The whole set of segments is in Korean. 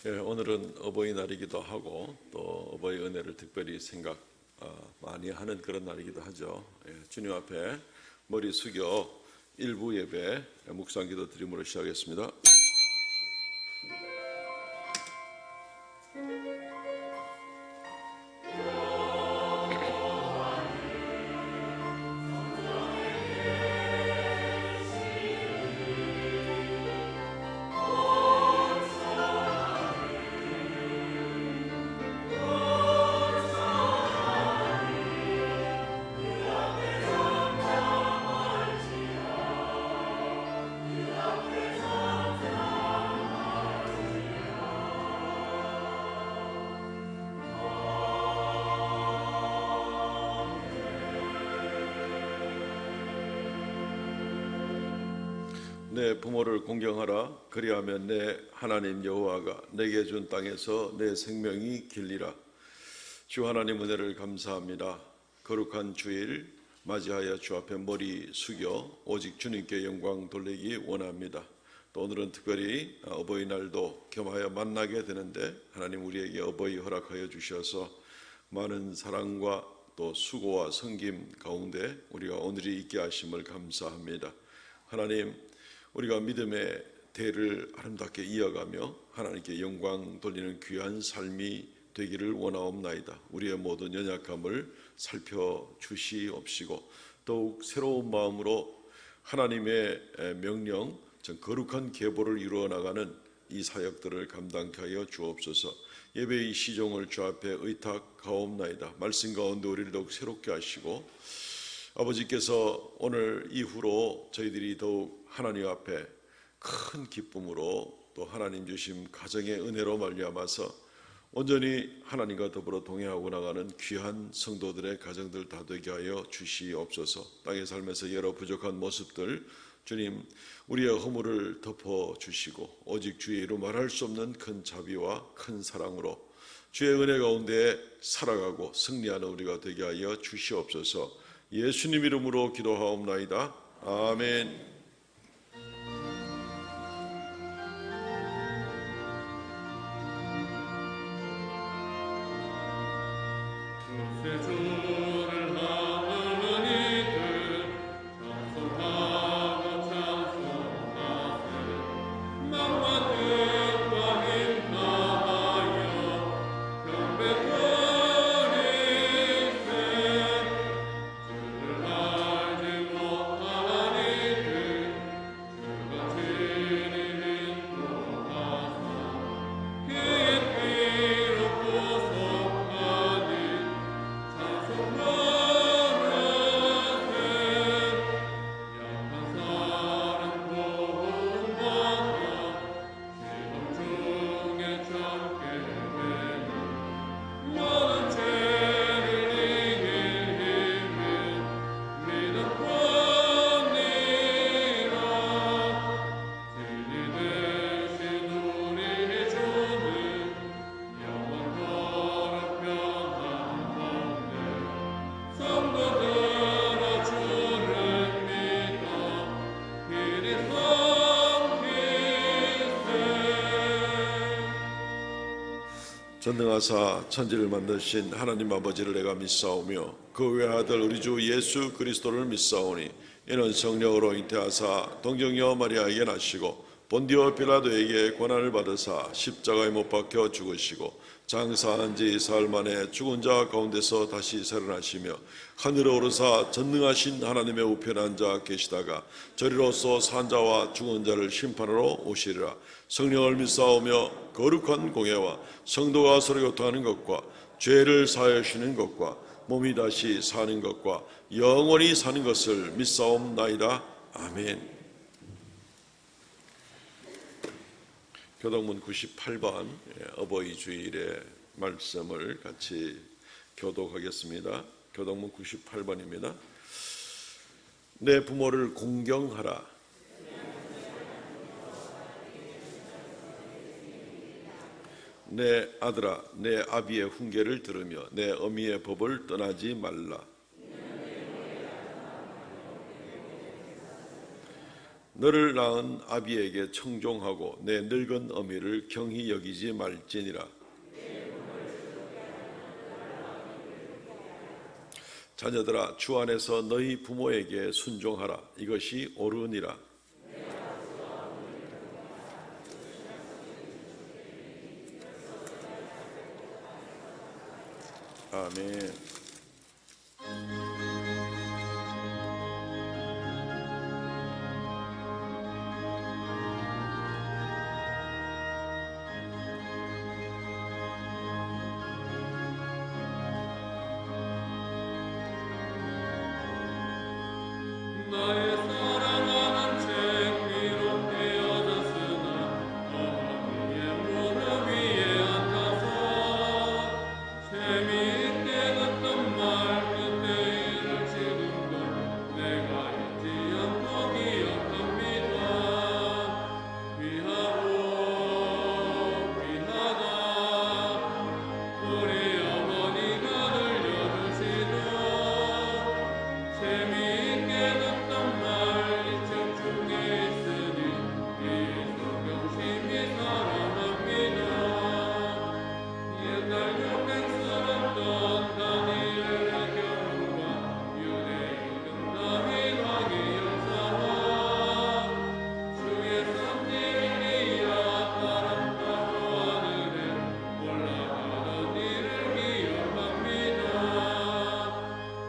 오늘은 어버이날이기도 하고 또 어버이 은혜를 특별히 생각 많이 하는 그런 날이기도 하죠. 주님 앞에 머리 숙여 일부 예배 묵상기도 드림으로 시작하겠습니다. 내 부모를 공경하라. 그리하면 내 하나님 여호와가 내게 준 땅에서 내 생명이 길리라. 주 하나님 은혜를 감사합니다. 거룩한 주일 맞이하여 주 앞에 머리 숙여 오직 주님께 영광 돌리기 원합니다. 또 오늘은 특별히 어버이날도 겸하여 만나게 되는데 하나님 우리에게 어버이 허락하여 주셔서 많은 사랑과 또 수고와 섬김 가운데 우리가 오늘이 있게 하심을 감사합니다. 하나님, 우리가 믿음의 대를 아름답게 이어가며 하나님께 영광 돌리는 귀한 삶이 되기를 원하옵나이다. 우리의 모든 연약함을 살펴주시옵시고 더욱 새로운 마음으로 하나님의 명령, 거룩한 계보를 이루어 나가는 이 사역들을 감당케 하여 주옵소서. 예배의 시종을 주 앞에 의탁하옵나이다. 말씀 가운데 우리를 더욱 새롭게 하시고 아버지께서 오늘 이후로 저희들이 더욱 하나님 앞에 큰 기쁨으로 또 하나님 주심 가정의 은혜로 말미암아서 온전히 하나님과 더불어 동행하고 나가는 귀한 성도들의 가정들 다 되게 하여 주시옵소서. 땅의 삶에서 여러 부족한 모습들 주님 우리의 허물을 덮어주시고 오직 주의 이루 말할 수 없는 큰 자비와 큰 사랑으로 주의 은혜 가운데 살아가고 승리하는 우리가 되게 하여 주시옵소서. 예수님 이름으로 기도하옵나이다. 아멘. 전능하사 천지를 만드신 하나님 아버지를 내가 믿사오며 그 외아들 우리 주 예수 그리스도를 믿사오니 이는 성령으로 잉태하사 동정녀 마리아에게 나시고 본디오 빌라도에게 고난을 받으사 십자가에 못 박혀 죽으시고 장사한 지 사흘 만에 죽은 자 가운데서 다시 살아나시며 하늘에 오르사 전능하신 하나님의 우편에 앉아 계시다가 저리로서 산 자와 죽은 자를 심판하러 오시리라. 성령을 믿사오며 거룩한 공예와 성도가 서로 교통하는 것과 죄를 사하여 주시는 것과 몸이 다시 사는 것과 영원히 사는 것을 믿사옵나이다. 아멘. 교독문 98번 어버이 주일의 말씀을 같이 교독하겠습니다. 교독문 98번입니다. 내 부모를 공경하라. 내 아들아, 내 아비의 훈계를 들으며 내 어미의 법을 떠나지 말라. 너를 낳은 아비에게 청종하고 내 늙은 어미를 경히 여기지 말지니라. 자녀들아, 주 안에서 너희 부모에게 순종하라. 이것이 옳으니라. 아멘. 나의 사랑하는 책미로 되어졌으나 어머니의 무릎 위에 앉아서 재미있게 듣던 말 그때 일을 지금도 내가 잊지 않고 기억합니다. 귀하고 귀하다 우리 어머니가 들려주시던 재미있게 듣던 말 이책 중에 있으니 이 성경심이 사랑합니다. 옛날 용맹스럽던 다니엘의 경우와 유대인은 다윗 왕의 역사와 주의 선지를 이어 바람 타고 하늘에 올라가던 일을 기억합니다.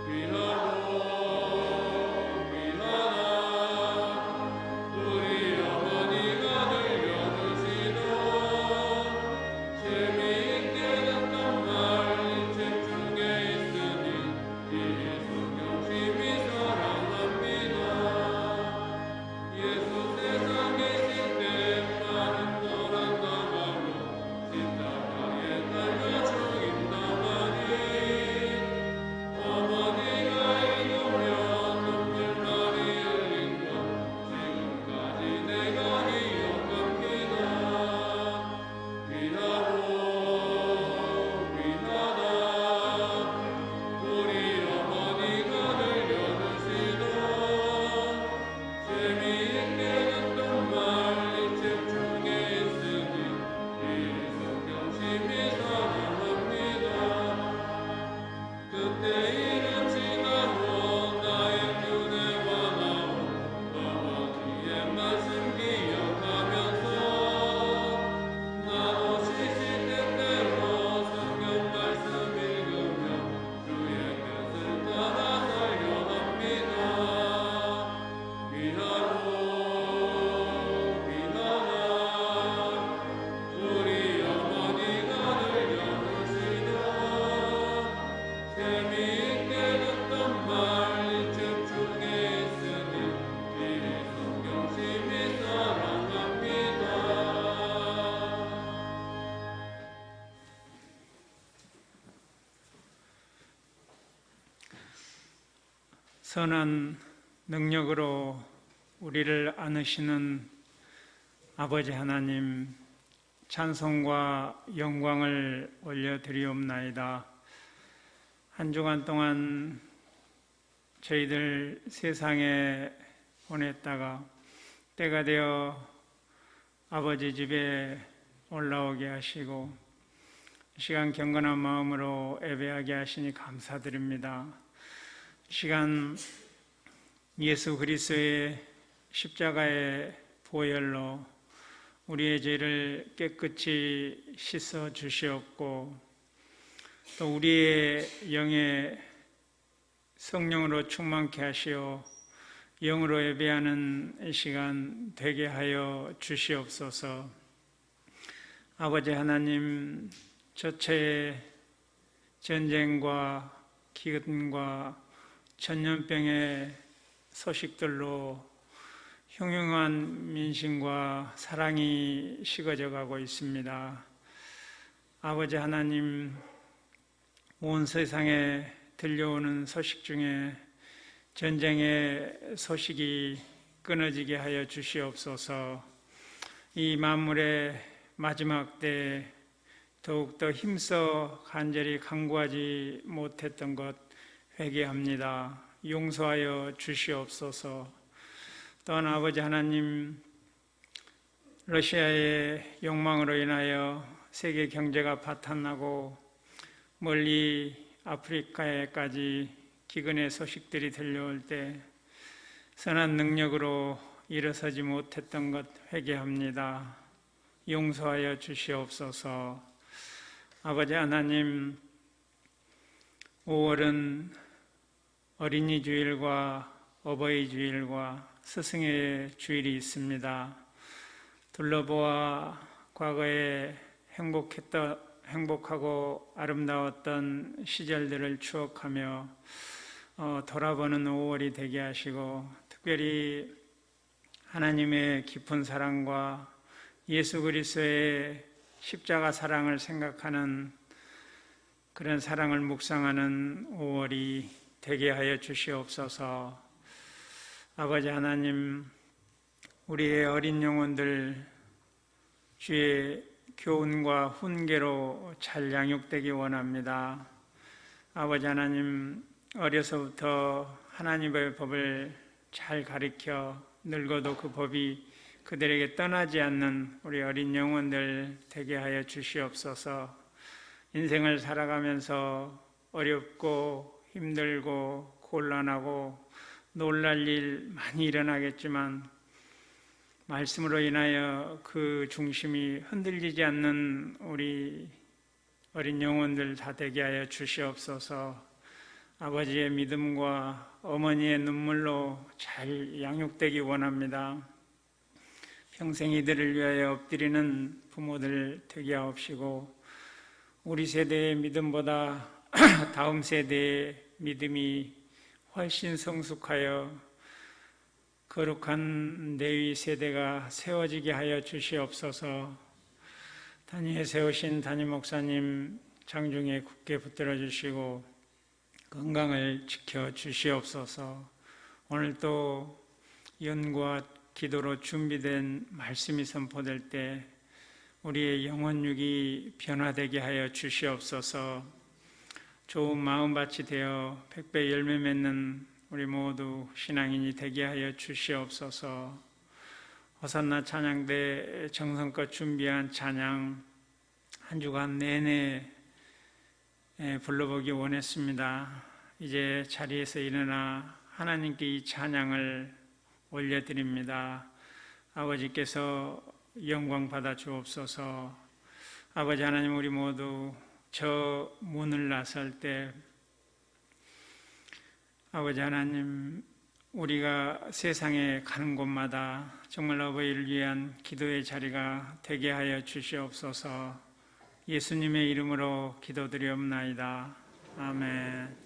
귀하고 귀하다 우리 어머니가 들려주시던 재미있게 듣던 말 이 책 중에 있으니 이 성경심이 사랑합니다. 예수 세상 계실 때 많은 노란 나무로 십자가에 달려 죽인다마니 어머니가 잊으며 눈물 많이 흘린 것 지금까지 내가 기억합니다. 귀하고 귀하다 우리 어머니가 들려주시던 재미있게 듣던 말 이 책 중에 있으니 이 성경심이 사랑합니다. 그때 일은 지나고 나의 눈에 와나오 어머니의 말씀 기억하면서 나도 시시때때로 성경 말씀 읽으며 주의 뜻을 따라 살려 합니다. 귀하고 귀하다 우리 어머니가 들려주시던 재미있게 듣던 말 이 책 중에 있으니 이 성경심이 사랑합니다. 선한 능력으로 우리를 안으시는 아버지 하나님, 찬송과 영광을 올려드리옵나이다. 한 주간 동안 저희들 세상에 보냈다가 때가 되어 아버지 집에 올라오게 하시고 시간 경건한 마음으로 예배하게 하시니 감사드립니다. 시간 예수 그리스도의 십자가의 보혈로 우리의 죄를 깨끗이 씻어 주시옵고 또 우리의 영에 성령으로 충만케 하시어 영으로 예배하는 이 시간 되게 하여 주시옵소서. 아버지 하나님, 저체의 전쟁과 기근과 전염병의 소식들로 흉흉한 민심과 사랑이 식어져 가고 있습니다. 아버지 하나님, 온 세상에 들려오는 소식 중에 전쟁의 소식이 끊어지게 하여 주시옵소서. 이 만물의 마지막 때 더욱더 힘써 간절히 간구하지 못했던 것 회개합니다. 용서하여 주시옵소서. 또한 아버지 하나님, 러시아의 욕망으로 인하여 세계 경제가 파탄나고 멀리 아프리카에까지 기근의 소식들이 들려올 때 선한 능력으로 일어서지 못했던 것 회개합니다. 용서하여 주시옵소서. 아버지 하나님, 5월은 어린이 주일과 어버이 주일과 스승의 주일이 있습니다. 둘러보아 과거에 행복하고 아름다웠던 시절들을 추억하며 돌아보는 5월이 되게 하시고, 특별히 하나님의 깊은 사랑과 예수 그리스도의 십자가 사랑을 생각하는 그런 사랑을 묵상하는 5월이 되게 하여 주시옵소서. 아버지 하나님, 우리의 어린 영혼들 주의 교훈과 훈계로 잘 양육되기 원합니다. 아버지 하나님, 어려서부터 하나님의 법을 잘 가르쳐 늙어도 그 법이 그들에게 떠나지 않는 우리 어린 영혼들 되게 하여 주시옵소서. 인생을 살아가면서 어렵고 힘들고 곤란하고 놀랄 일 많이 일어나겠지만 말씀으로 인하여 그 중심이 흔들리지 않는 우리 어린 영혼들 다 되게 하여 주시옵소서. 아버지의 믿음과 어머니의 눈물로 잘 양육되기 원합니다. 평생 이들을 위하여 엎드리는 부모들 되게 하옵시고, 우리 세대의 믿음보다 다음 세대의 믿음이 훨씬 성숙하여 거룩한 내위 세대가 세워지게 하여 주시옵소서. 단위에 세우신 담임 목사님 장중에 굳게 붙들어 주시고 건강을 지켜 주시옵소서. 오늘 또 연구와 기도로 준비된 말씀이 선포될 때 우리의 영혼육이 변화되게 하여 주시옵소서. 좋은 마음밭이 되어 백배 열매 맺는 우리 모두 신앙인이 되게 하여 주시옵소서. 호산나 찬양대 정성껏 준비한 찬양 한 주간 내내 불러보기 원했습니다. 이제 자리에서 일어나 하나님께 이 찬양을 올려드립니다. 아버지께서 영광 받아 주옵소서. 아버지 하나님, 우리 모두 저 문을 나설 때 아버지 하나님, 우리가 세상에 가는 곳마다 정말 아버지를 위한 기도의 자리가 되게 하여 주시옵소서. 예수님의 이름으로 기도드리옵나이다. 아멘.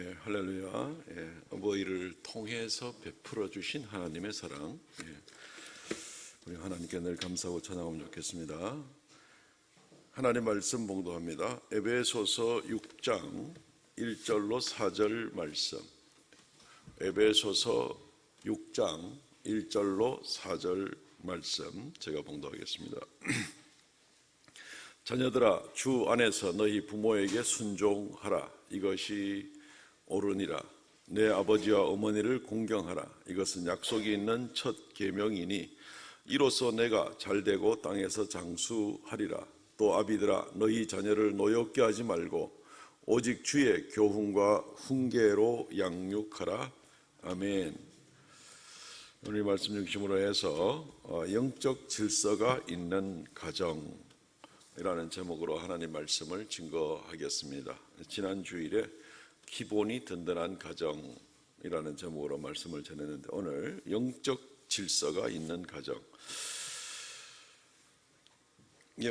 예, 할렐루야. 예, 어버이를 통해서 베풀어 주신 하나님의 사랑. 예, 우리 하나님께 늘 감사하고 찬양하면 좋겠습니다. 하나님 말씀 봉독합니다. 에베소서 6장 1절로 4절 말씀. 에베소서 6장 1절로 4절 말씀 제가 봉독하겠습니다. 자녀들아, 주 안에서 너희 부모에게 순종하라. 이것이 옳으니라. 내 아버지와 어머니를 공경하라. 이것은 약속이 있는 첫 계명이니 이로써 내가 잘되고 땅에서 장수하리라. 또 아비들아, 너희 자녀를 노엽게 하지 말고 오직 주의 교훈과 훈계로 양육하라. 아멘. 오늘 말씀 중심으로 해서 영적 질서가 있는 가정이라는 제목으로 하나님 말씀을 증거하겠습니다. 지난 주일에 기본이 든든한 가정이라는 제목으로 말씀을 전했는데, 오늘 영적 질서가 있는 가정.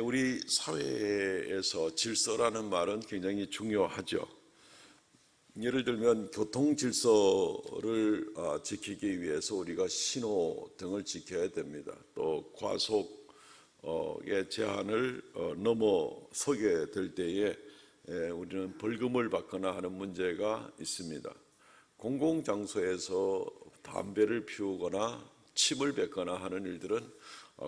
우리 사회에서 질서라는 말은 굉장히 중요하죠. 예를 들면 교통 질서를 지키기 위해서 우리가 신호등을 지켜야 됩니다. 또 과속의 제한을 넘어서게 될 때에 우리는 벌금을 받거나 하는 문제가 있습니다. 공공장소에서 담배를 피우거나 침을 뱉거나 하는 일들은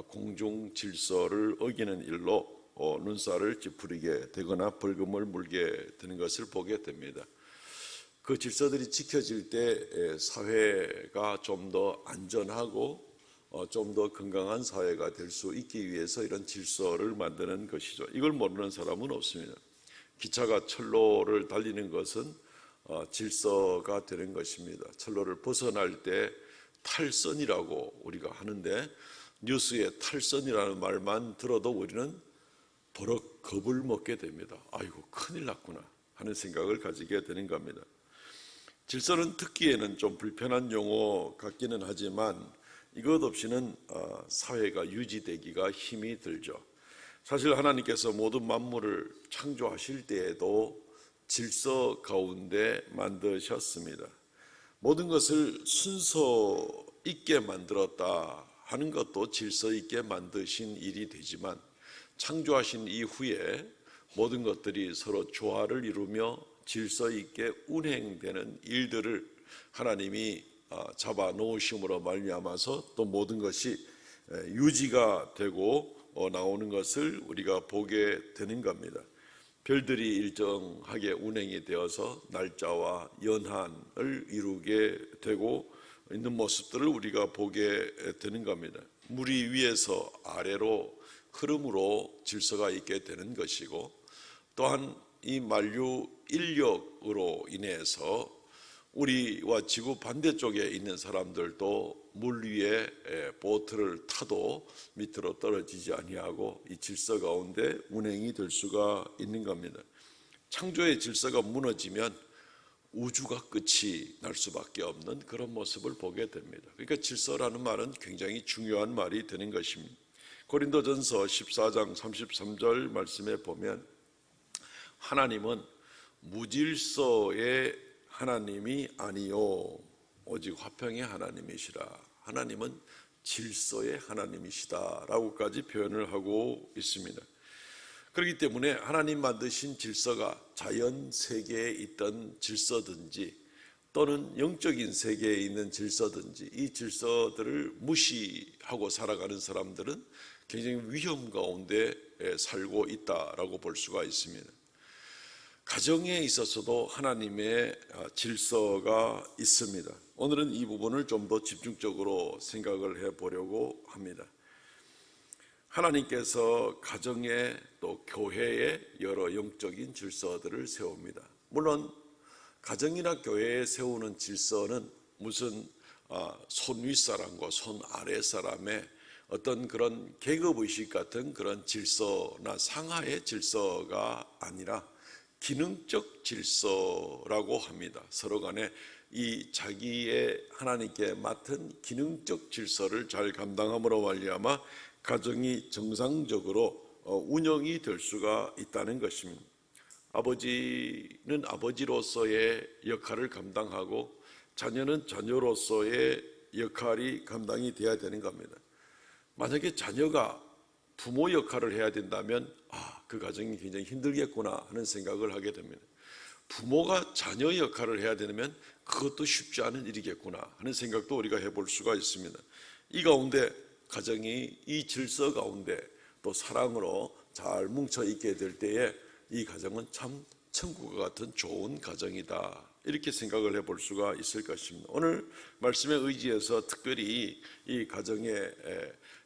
공중 질서를 어기는 일로 눈살을 찌푸리게 되거나 벌금을 물게 되는 것을 보게 됩니다. 그 질서들이 지켜질 때 사회가 좀 더 안전하고 좀 더 건강한 사회가 될 수 있기 위해서 이런 질서를 만드는 것이죠. 이걸 모르는 사람은 없습니다. 기차가 철로를 달리는 것은 질서가 되는 것입니다. 철로를 벗어날 때 탈선이라고 우리가 하는데, 뉴스에 탈선이라는 말만 들어도 우리는 버럭 겁을 먹게 됩니다. 아이고, 큰일 났구나 하는 생각을 가지게 되는 겁니다. 질서는 듣기에는 좀 불편한 용어 같기는 하지만 이것 없이는 사회가 유지되기가 힘이 들죠. 사실 하나님께서 모든 만물을 창조하실 때에도 질서 가운데 만드셨습니다. 모든 것을 순서 있게 만들었다 하는 것도 질서 있게 만드신 일이 되지만, 창조하신 이후에 모든 것들이 서로 조화를 이루며 질서 있게 운행되는 일들을 하나님이 잡아 놓으심으로 말미암아서 또 모든 것이 유지가 되고 나오는 것을 우리가 보게 되는 겁니다. 별들이 일정하게 운행이 되어서 날짜와 연한을 이루게 되고 있는 모습들을 우리가 보게 되는 겁니다. 물이 위에서 아래로 흐름으로 질서가 있게 되는 것이고, 또한 이 만류 인력으로 인해서 우리와 지구 반대쪽에 있는 사람들도 물 위에 보트를 타도 밑으로 떨어지지 아니하고 이 질서 가운데 운행이 될 수가 있는 겁니다. 창조의 질서가 무너지면 우주가 끝이 날 수밖에 없는 그런 모습을 보게 됩니다. 그러니까 질서라는 말은 굉장히 중요한 말이 되는 것입니다. 고린도전서 14장 33절 말씀에 보면, 하나님은 무질서의 하나님이 아니요 오직 화평의 하나님이시라. 하나님은 질서의 하나님이시다 라고까지 표현을 하고 있습니다. 그렇기 때문에 하나님 만드신 질서가 자연 세계에 있던 질서든지 또는 영적인 세계에 있는 질서든지, 이 질서들을 무시하고 살아가는 사람들은 굉장히 위험 가운데 살고 있다라고 볼 수가 있습니다. 가정에 있어서도 하나님의 질서가 있습니다. 오늘은 이 부분을 좀 더 집중적으로 생각을 해보려고 합니다. 하나님께서 가정에 또 교회에 여러 영적인 질서들을 세웁니다. 물론 가정이나 교회에 세우는 질서는 무슨 손 윗사람과 손 아랫사람의 어떤 그런 계급의식 같은 그런 질서나 상하의 질서가 아니라 기능적 질서라고 합니다. 서로 간에 이 자기의 하나님께 맡은 기능적 질서를 잘 감당함으로 말미암아 가정이 정상적으로 운영이 될 수가 있다는 것입니다. 아버지는 아버지로서의 역할을 감당하고 자녀는 자녀로서의 역할이 감당이 돼야 되는 겁니다. 만약에 자녀가 부모 역할을 해야 된다면 그 가정이 굉장히 힘들겠구나 하는 생각을 하게 됩니다. 부모가 자녀 역할을 해야 되면 그것도 쉽지 않은 일이겠구나 하는 생각도 우리가 해볼 수가 있습니다. 이 가운데 가정이 이 질서 가운데 또 사랑으로 잘 뭉쳐 있게 될 때에 이 가정은 참 천국과 같은 좋은 가정이다, 이렇게 생각을 해볼 수가 있을 것입니다. 오늘 말씀에 의지해서 특별히 이 가정의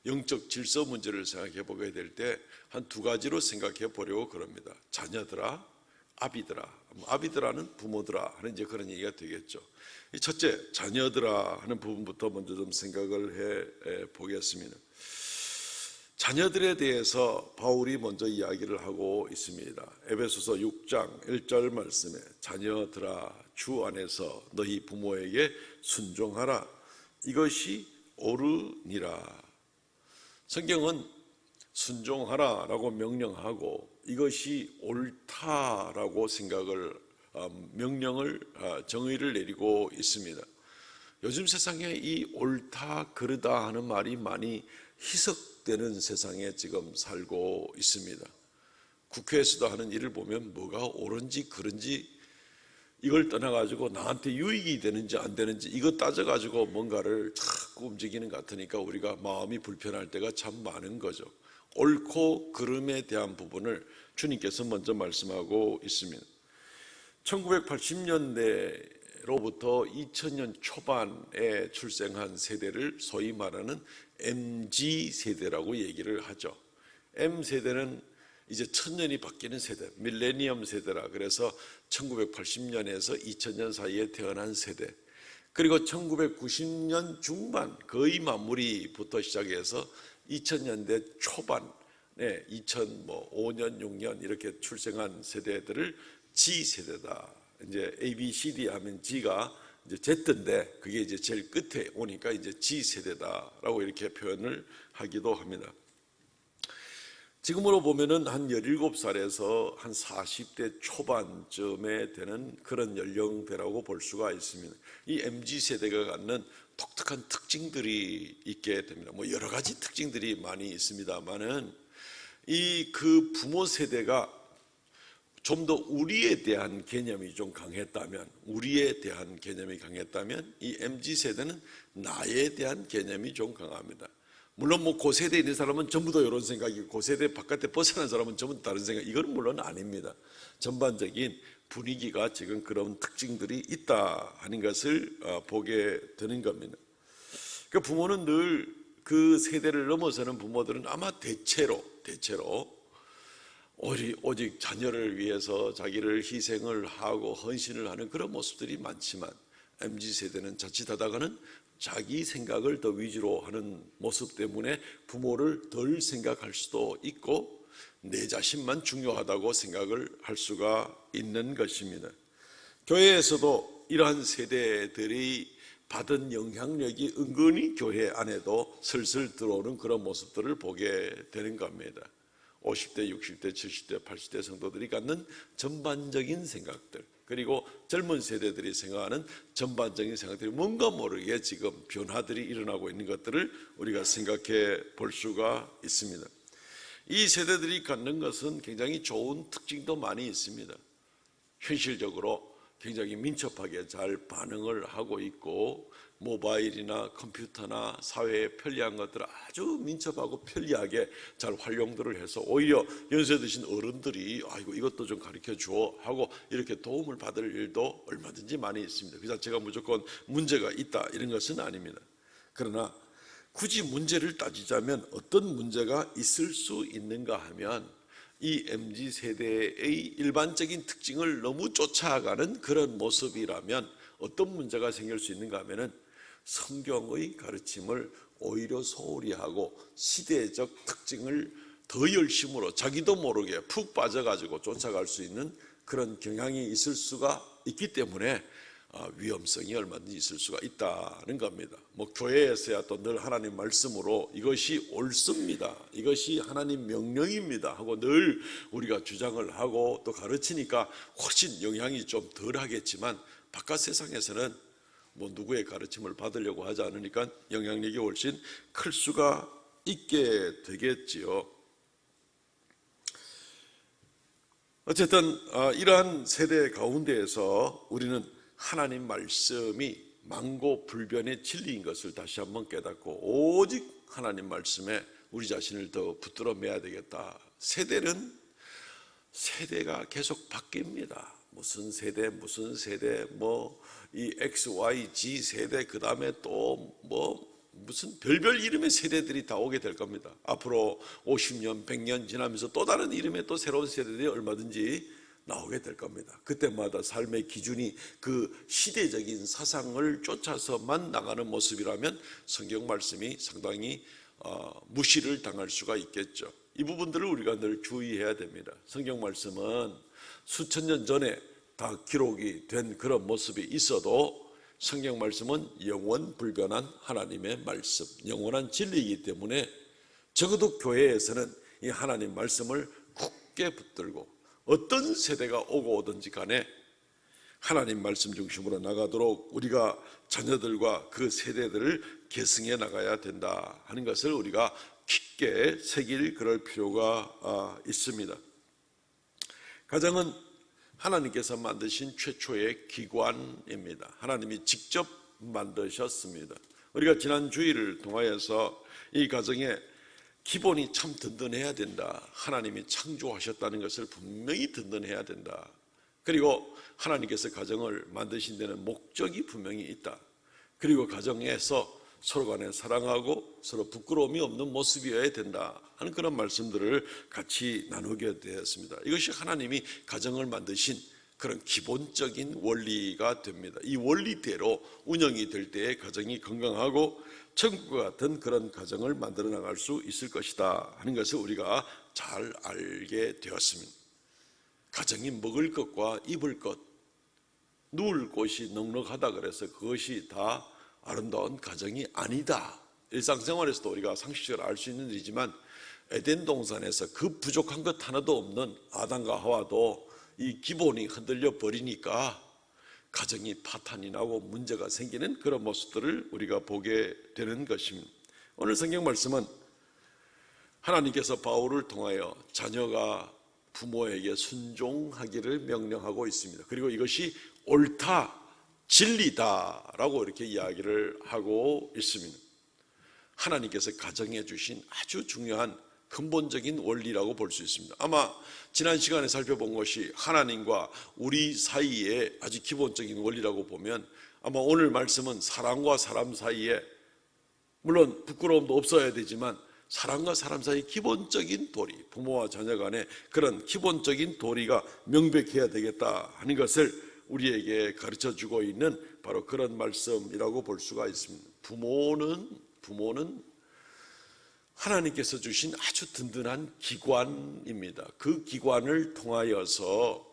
영적 질서 문제를 생각해 보게 될 때 한 두 가지로 생각해 보려고 그럽니다. 자녀들아, 아비들아는 부모들아 하는 이제 그런 얘기가 되겠죠. 이 첫째, 자녀들아 하는 부분부터 먼저 좀 생각을 해 보겠습니다. 자녀들에 대해서 바울이 먼저 이야기를 하고 있습니다. 에베소서 6장 1절 말씀에 자녀들아, 주 안에서 너희 부모에게 순종하라, 이것이 옳으니라. 성경은 순종하라라고 명령하고 이것이 옳다라고 명령을 정의를 내리고 있습니다. 요즘 세상에 이 옳다 그르다 하는 말이 많이 희석되는 세상에 지금 살고 있습니다. 국회에서도 하는 일을 보면 뭐가 옳은지 그른지 이걸 떠나가지고 나한테 유익이 되는지 안 되는지 이거 따져가지고 뭔가를 자꾸 움직이는 것 같으니까 우리가 마음이 불편할 때가 참 많은 거죠. 옳고 그름에 대한 부분을 주님께서 먼저 말씀하고 있습니다. 1980년대로부터 2000년 초반에 출생한 세대를 소위 말하는 MZ세대라고 얘기를 하죠. M세대는 이제 1000년이 바뀌는 세대, 밀레니엄 세대라 그래서 1980년에서 2000년 사이에 태어난 세대, 그리고 1990년 중반 거의 마무리부터 시작해서 2000년대 초반에 2005년, 6년 이렇게 출생한 세대들을 G세대다. 이제 A, B, C, D 하면 G가 이제 Z인데 그게 이제 제일 끝에 오니까 이제 G세대다라고 이렇게 표현을 하기도 합니다. 지금으로 보면은 한 17살에서 한 40대 초반쯤에 되는 그런 연령대라고 볼 수가 있습니다. 이 MZ세대가 갖는 독특한 특징들이 있게 됩니다. 뭐 여러 가지 특징들이 많이 있습니다만은 그 부모 세대가 좀 더 우리에 대한 개념이 좀 강했다면, 이 MZ세대는 나에 대한 개념이 좀 강합니다. 물론 뭐 그 세대에 있는 사람은 전부 다 이런 생각이고 그 세대 바깥에 벗어난 사람은 전부 다른 생각, 이건 물론 아닙니다. 전반적인 분위기가 지금 그런 특징들이 있다 하는 것을 보게 되는 겁니다. 그 부모는 늘 그 세대를 넘어서는 부모들은 아마 대체로 오직 자녀를 위해서 자기를 희생을 하고 헌신을 하는 그런 모습들이 많지만 MZ세대는 자칫하다가는 자기 생각을 더 위주로 하는 모습 때문에 부모를 덜 생각할 수도 있고 내 자신만 중요하다고 생각을 할 수가 있는 것입니다. 교회에서도 이러한 세대들이 받은 영향력이 은근히 교회 안에도 슬슬 들어오는 그런 모습들을 보게 되는 겁니다. 50대, 60대, 70대, 80대 성도들이 갖는 전반적인 생각들, 그리고 젊은 세대들이 생각하는 전반적인 생각들이 뭔가 모르게 지금 변화들이 일어나고 있는 것들을 우리가 생각해 볼 수가 있습니다. 이 세대들이 갖는 것은 굉장히 좋은 특징도 많이 있습니다. 현실적으로 굉장히 민첩하게 잘 반응을 하고 있고 모바일이나 컴퓨터나 사회에 편리한 것들을 아주 민첩하고 편리하게 잘 활용들을 해서 오히려 연세 드신 어른들이 아이고 이것도 좀 가르쳐 주어 하고 이렇게 도움을 받을 일도 얼마든지 많이 있습니다. 그 자체가 무조건 문제가 있다 이런 것은 아닙니다. 그러나 굳이 문제를 따지자면 어떤 문제가 있을 수 있는가 하면 이 MZ세대의 일반적인 특징을 너무 쫓아가는 그런 모습이라면 어떤 문제가 생길 수 있는가 하면은 성경의 가르침을 오히려 소홀히 하고 시대적 특징을 더 열심으로 자기도 모르게 푹 빠져가지고 쫓아갈 수 있는 그런 경향이 있을 수가 있기 때문에 위험성이 얼마든지 있을 수가 있다는 겁니다. 뭐 교회에서야 또 늘 하나님 말씀으로 이것이 옳습니다, 이것이 하나님 명령입니다 하고 늘 우리가 주장을 하고 또 가르치니까 훨씬 영향이 좀 덜 하겠지만, 바깥 세상에서는 뭐 누구의 가르침을 받으려고 하지 않으니까 영향력이 훨씬 클 수가 있게 되겠지요. 어쨌든 이러한 세대 가운데에서 우리는 하나님 말씀이 만고불변의 진리인 것을 다시 한번 깨닫고 오직 하나님 말씀에 우리 자신을 더 붙들어 매야 되겠다. 세대가 계속 바뀝니다. 무슨 세대 뭐 이 X, Y, Z 세대, 그 다음에 또 뭐 무슨 별별 이름의 세대들이 다 오게 될 겁니다. 앞으로 50년, 100년 지나면서 또 다른 이름의 또 새로운 세대들이 얼마든지 나오게 될 겁니다. 그때마다 삶의 기준이 그 시대적인 사상을 쫓아서만 나가는 모습이라면 성경 말씀이 상당히 무시를 당할 수가 있겠죠. 이 부분들을 우리가 늘 주의해야 됩니다. 성경 말씀은 수천 년 전에 다 기록이 된 그런 모습이 있어도 성경 말씀은 영원 불변한 하나님의 말씀, 영원한 진리이기 때문에 적어도 교회에서는 이 하나님 말씀을 굳게 붙들고 어떤 세대가 오고 오든지 간에 하나님 말씀 중심으로 나가도록 우리가 자녀들과 그 세대들을 계승해 나가야 된다 하는 것을 우리가 깊게 새길 그럴 필요가 있습니다. 가정은 하나님께서 만드신 최초의 기관입니다. 하나님이 직접 만드셨습니다. 우리가 지난 주일을 통하여서 이 가정의 기본이 참 든든해야 된다, 하나님이 창조하셨다는 것을 분명히 든든해야 된다, 그리고 하나님께서 가정을 만드신 데는 목적이 분명히 있다, 그리고 가정에서 서로 간에 사랑하고 서로 부끄러움이 없는 모습이어야 된다 하는 그런 말씀들을 같이 나누게 되었습니다. 이것이 하나님이 가정을 만드신 그런 기본적인 원리가 됩니다. 이 원리대로 운영이 될 때에 가정이 건강하고 천국과 같은 그런 가정을 만들어 나갈 수 있을 것이다 하는 것을 우리가 잘 알게 되었습니다. 가정이 먹을 것과 입을 것, 누울 곳이 넉넉하다 그래서 그것이 다 아름다운 가정이 아니다. 일상생활에서도 우리가 상식적으로 알 수 있는 일이지만 에덴 동산에서 그 부족한 것 하나도 없는 아담과 하와도 이 기본이 흔들려 버리니까 가정이 파탄이 나고 문제가 생기는 그런 모습들을 우리가 보게 되는 것입니다. 오늘 성경 말씀은 하나님께서 바울을 통하여 자녀가 부모에게 순종하기를 명령하고 있습니다. 그리고 이것이 옳다, 진리다라고 이렇게 이야기를 하고 있습니다. 하나님께서 가정해 주신 아주 중요한 근본적인 원리라고 볼 수 있습니다. 아마 지난 시간에 살펴본 것이 하나님과 우리 사이의 아주 기본적인 원리라고 보면 아마 오늘 말씀은 사람과 사람 사이에, 물론 부끄러움도 없어야 되지만 사람과 사람 사이 기본적인 도리, 부모와 자녀 간의 그런 기본적인 도리가 명백해야 되겠다 하는 것을 우리에게 가르쳐주고 있는 바로 그런 말씀이라고 볼 수가 있습니다. 부모는 하나님께서 주신 아주 든든한 기관입니다. 그 기관을 통하여서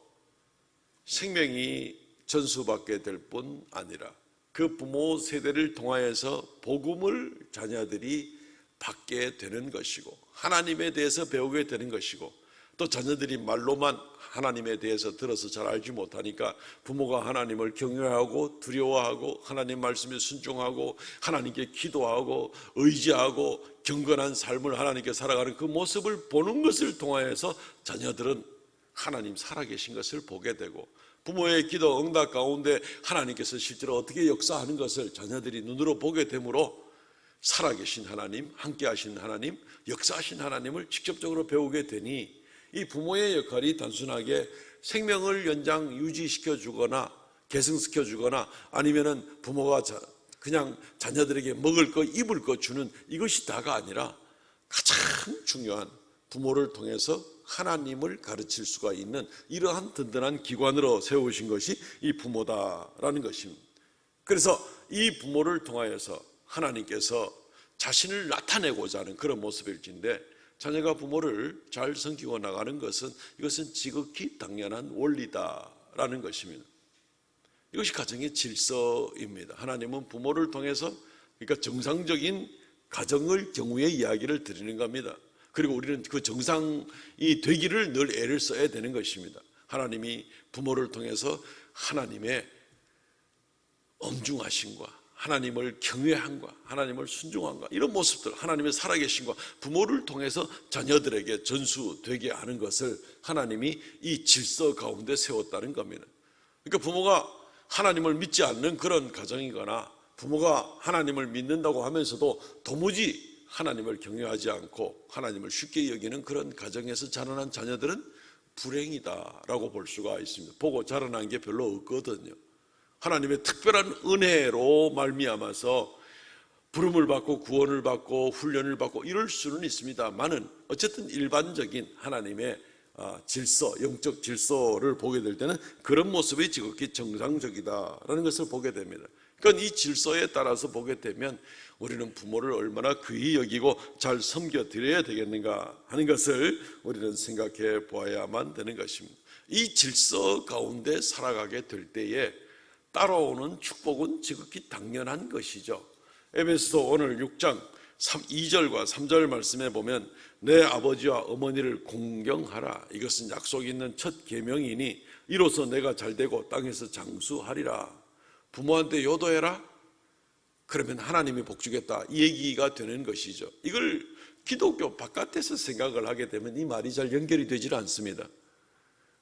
생명이 전수받게 될 뿐 아니라 그 부모 세대를 통하여서 복음을 자녀들이 받게 되는 것이고 하나님에 대해서 배우게 되는 것이고, 또 자녀들이 말로만 하나님에 대해서 들어서 잘 알지 못하니까 부모가 하나님을 경외하고 두려워하고 하나님 말씀에 순종하고 하나님께 기도하고 의지하고 경건한 삶을 하나님께 살아가는 그 모습을 보는 것을 통하여서 자녀들은 하나님 살아계신 것을 보게 되고, 부모의 기도 응답 가운데 하나님께서 실제로 어떻게 역사하는 것을 자녀들이 눈으로 보게 되므로 살아계신 하나님, 함께 하신 하나님, 역사하신 하나님을 직접적으로 배우게 되니 이 부모의 역할이 단순하게 생명을 연장 유지시켜 주거나 계승시켜 주거나 아니면은 부모가 그냥 자녀들에게 먹을 것 입을 것 주는 이것이 다가 아니라 가장 중요한 부모를 통해서 하나님을 가르칠 수가 있는 이러한 든든한 기관으로 세우신 것이 이 부모다라는 것입니다. 그래서 이 부모를 통하여서 하나님께서 자신을 나타내고자 하는 그런 모습일진데, 자녀가 부모를 잘 섬기고 나가는 것은 이것은 지극히 당연한 원리다라는 것입니다. 이것이 가정의 질서입니다. 하나님은 부모를 통해서 그러니까 정상적인 가정을 경우의 이야기를 드리는 겁니다. 그리고 우리는 그 정상이 되기를 늘 애를 써야 되는 것입니다. 하나님이 부모를 통해서 하나님의 엄중하심과 하나님을 경외함과 하나님을 순종함과 이런 모습들, 하나님의 살아계심과 부모를 통해서 자녀들에게 전수되게 하는 것을 하나님이 이 질서 가운데 세웠다는 겁니다. 그러니까 부모가 하나님을 믿지 않는 그런 가정이거나 부모가 하나님을 믿는다고 하면서도 도무지 하나님을 경외하지 않고 하나님을 쉽게 여기는 그런 가정에서 자라난 자녀들은 불행이다라고 볼 수가 있습니다. 보고 자라난 게 별로 없거든요. 하나님의 특별한 은혜로 말미암아서 부름을 받고 구원을 받고 훈련을 받고 이럴 수는 있습니다만은 어쨌든 일반적인 하나님의 질서, 영적 질서를 보게 될 때는 그런 모습이 지극히 정상적이다라는 것을 보게 됩니다. 그러니까 이 질서에 따라서 보게 되면 우리는 부모를 얼마나 귀히 여기고 잘 섬겨드려야 되겠는가 하는 것을 우리는 생각해 보아야만 되는 것입니다. 이 질서 가운데 살아가게 될 때에 따라오는 축복은 지극히 당연한 것이죠. 에베소서 오늘 6장 2절과 3절 말씀에 보면 내 아버지와 어머니를 공경하라. 이것은 약속이 있는 첫 계명이니 이로써 내가 잘되고 땅에서 장수하리라. 부모한테 효도해라. 그러면 하나님이 복주겠다. 이 얘기가 되는 것이죠. 이걸 기독교 바깥에서 생각을 하게 되면 이 말이 잘 연결이 되질 않습니다.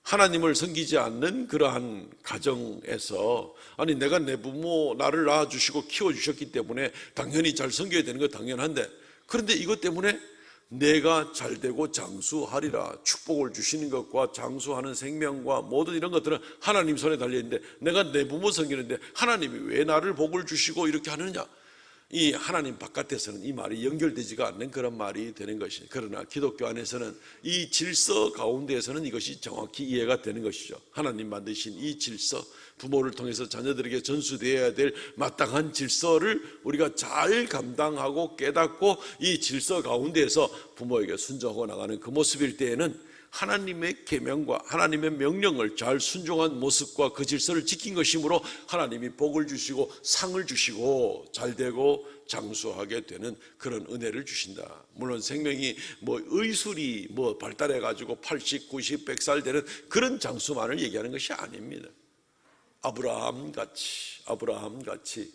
하나님을 섬기지 않는 그러한 가정에서 아니 내가 내 부모 나를 낳아주시고 키워주셨기 때문에 당연히 잘 섬겨야 되는 거 당연한데 그런데 이것 때문에 내가 잘되고 장수하리라 축복을 주시는 것과 장수하는 생명과 모든 이런 것들은 하나님 손에 달려있는데 내가 내 부모 섬기는데 하나님이 왜 나를 복을 주시고 이렇게 하느냐 이 하나님 바깥에서는 이 말이 연결되지가 않는 그런 말이 되는 것이죠. 그러나 기독교 안에서는 이 질서 가운데에서는 이것이 정확히 이해가 되는 것이죠. 하나님 만드신 이 질서, 부모를 통해서 자녀들에게 전수되어야 될 마땅한 질서를 우리가 잘 감당하고 깨닫고 이 질서 가운데에서 부모에게 순종하고 나가는 그 모습일 때에는 하나님의 계명과 하나님의 명령을 잘 순종한 모습과 그 질서를 지킨 것이므로 하나님이 복을 주시고 상을 주시고 잘되고 장수하게 되는 그런 은혜를 주신다. 물론 생명이 의술이 발달해 가지고 80, 90, 100살 되는 그런 장수만을 얘기하는 것이 아닙니다. 아브라함 같이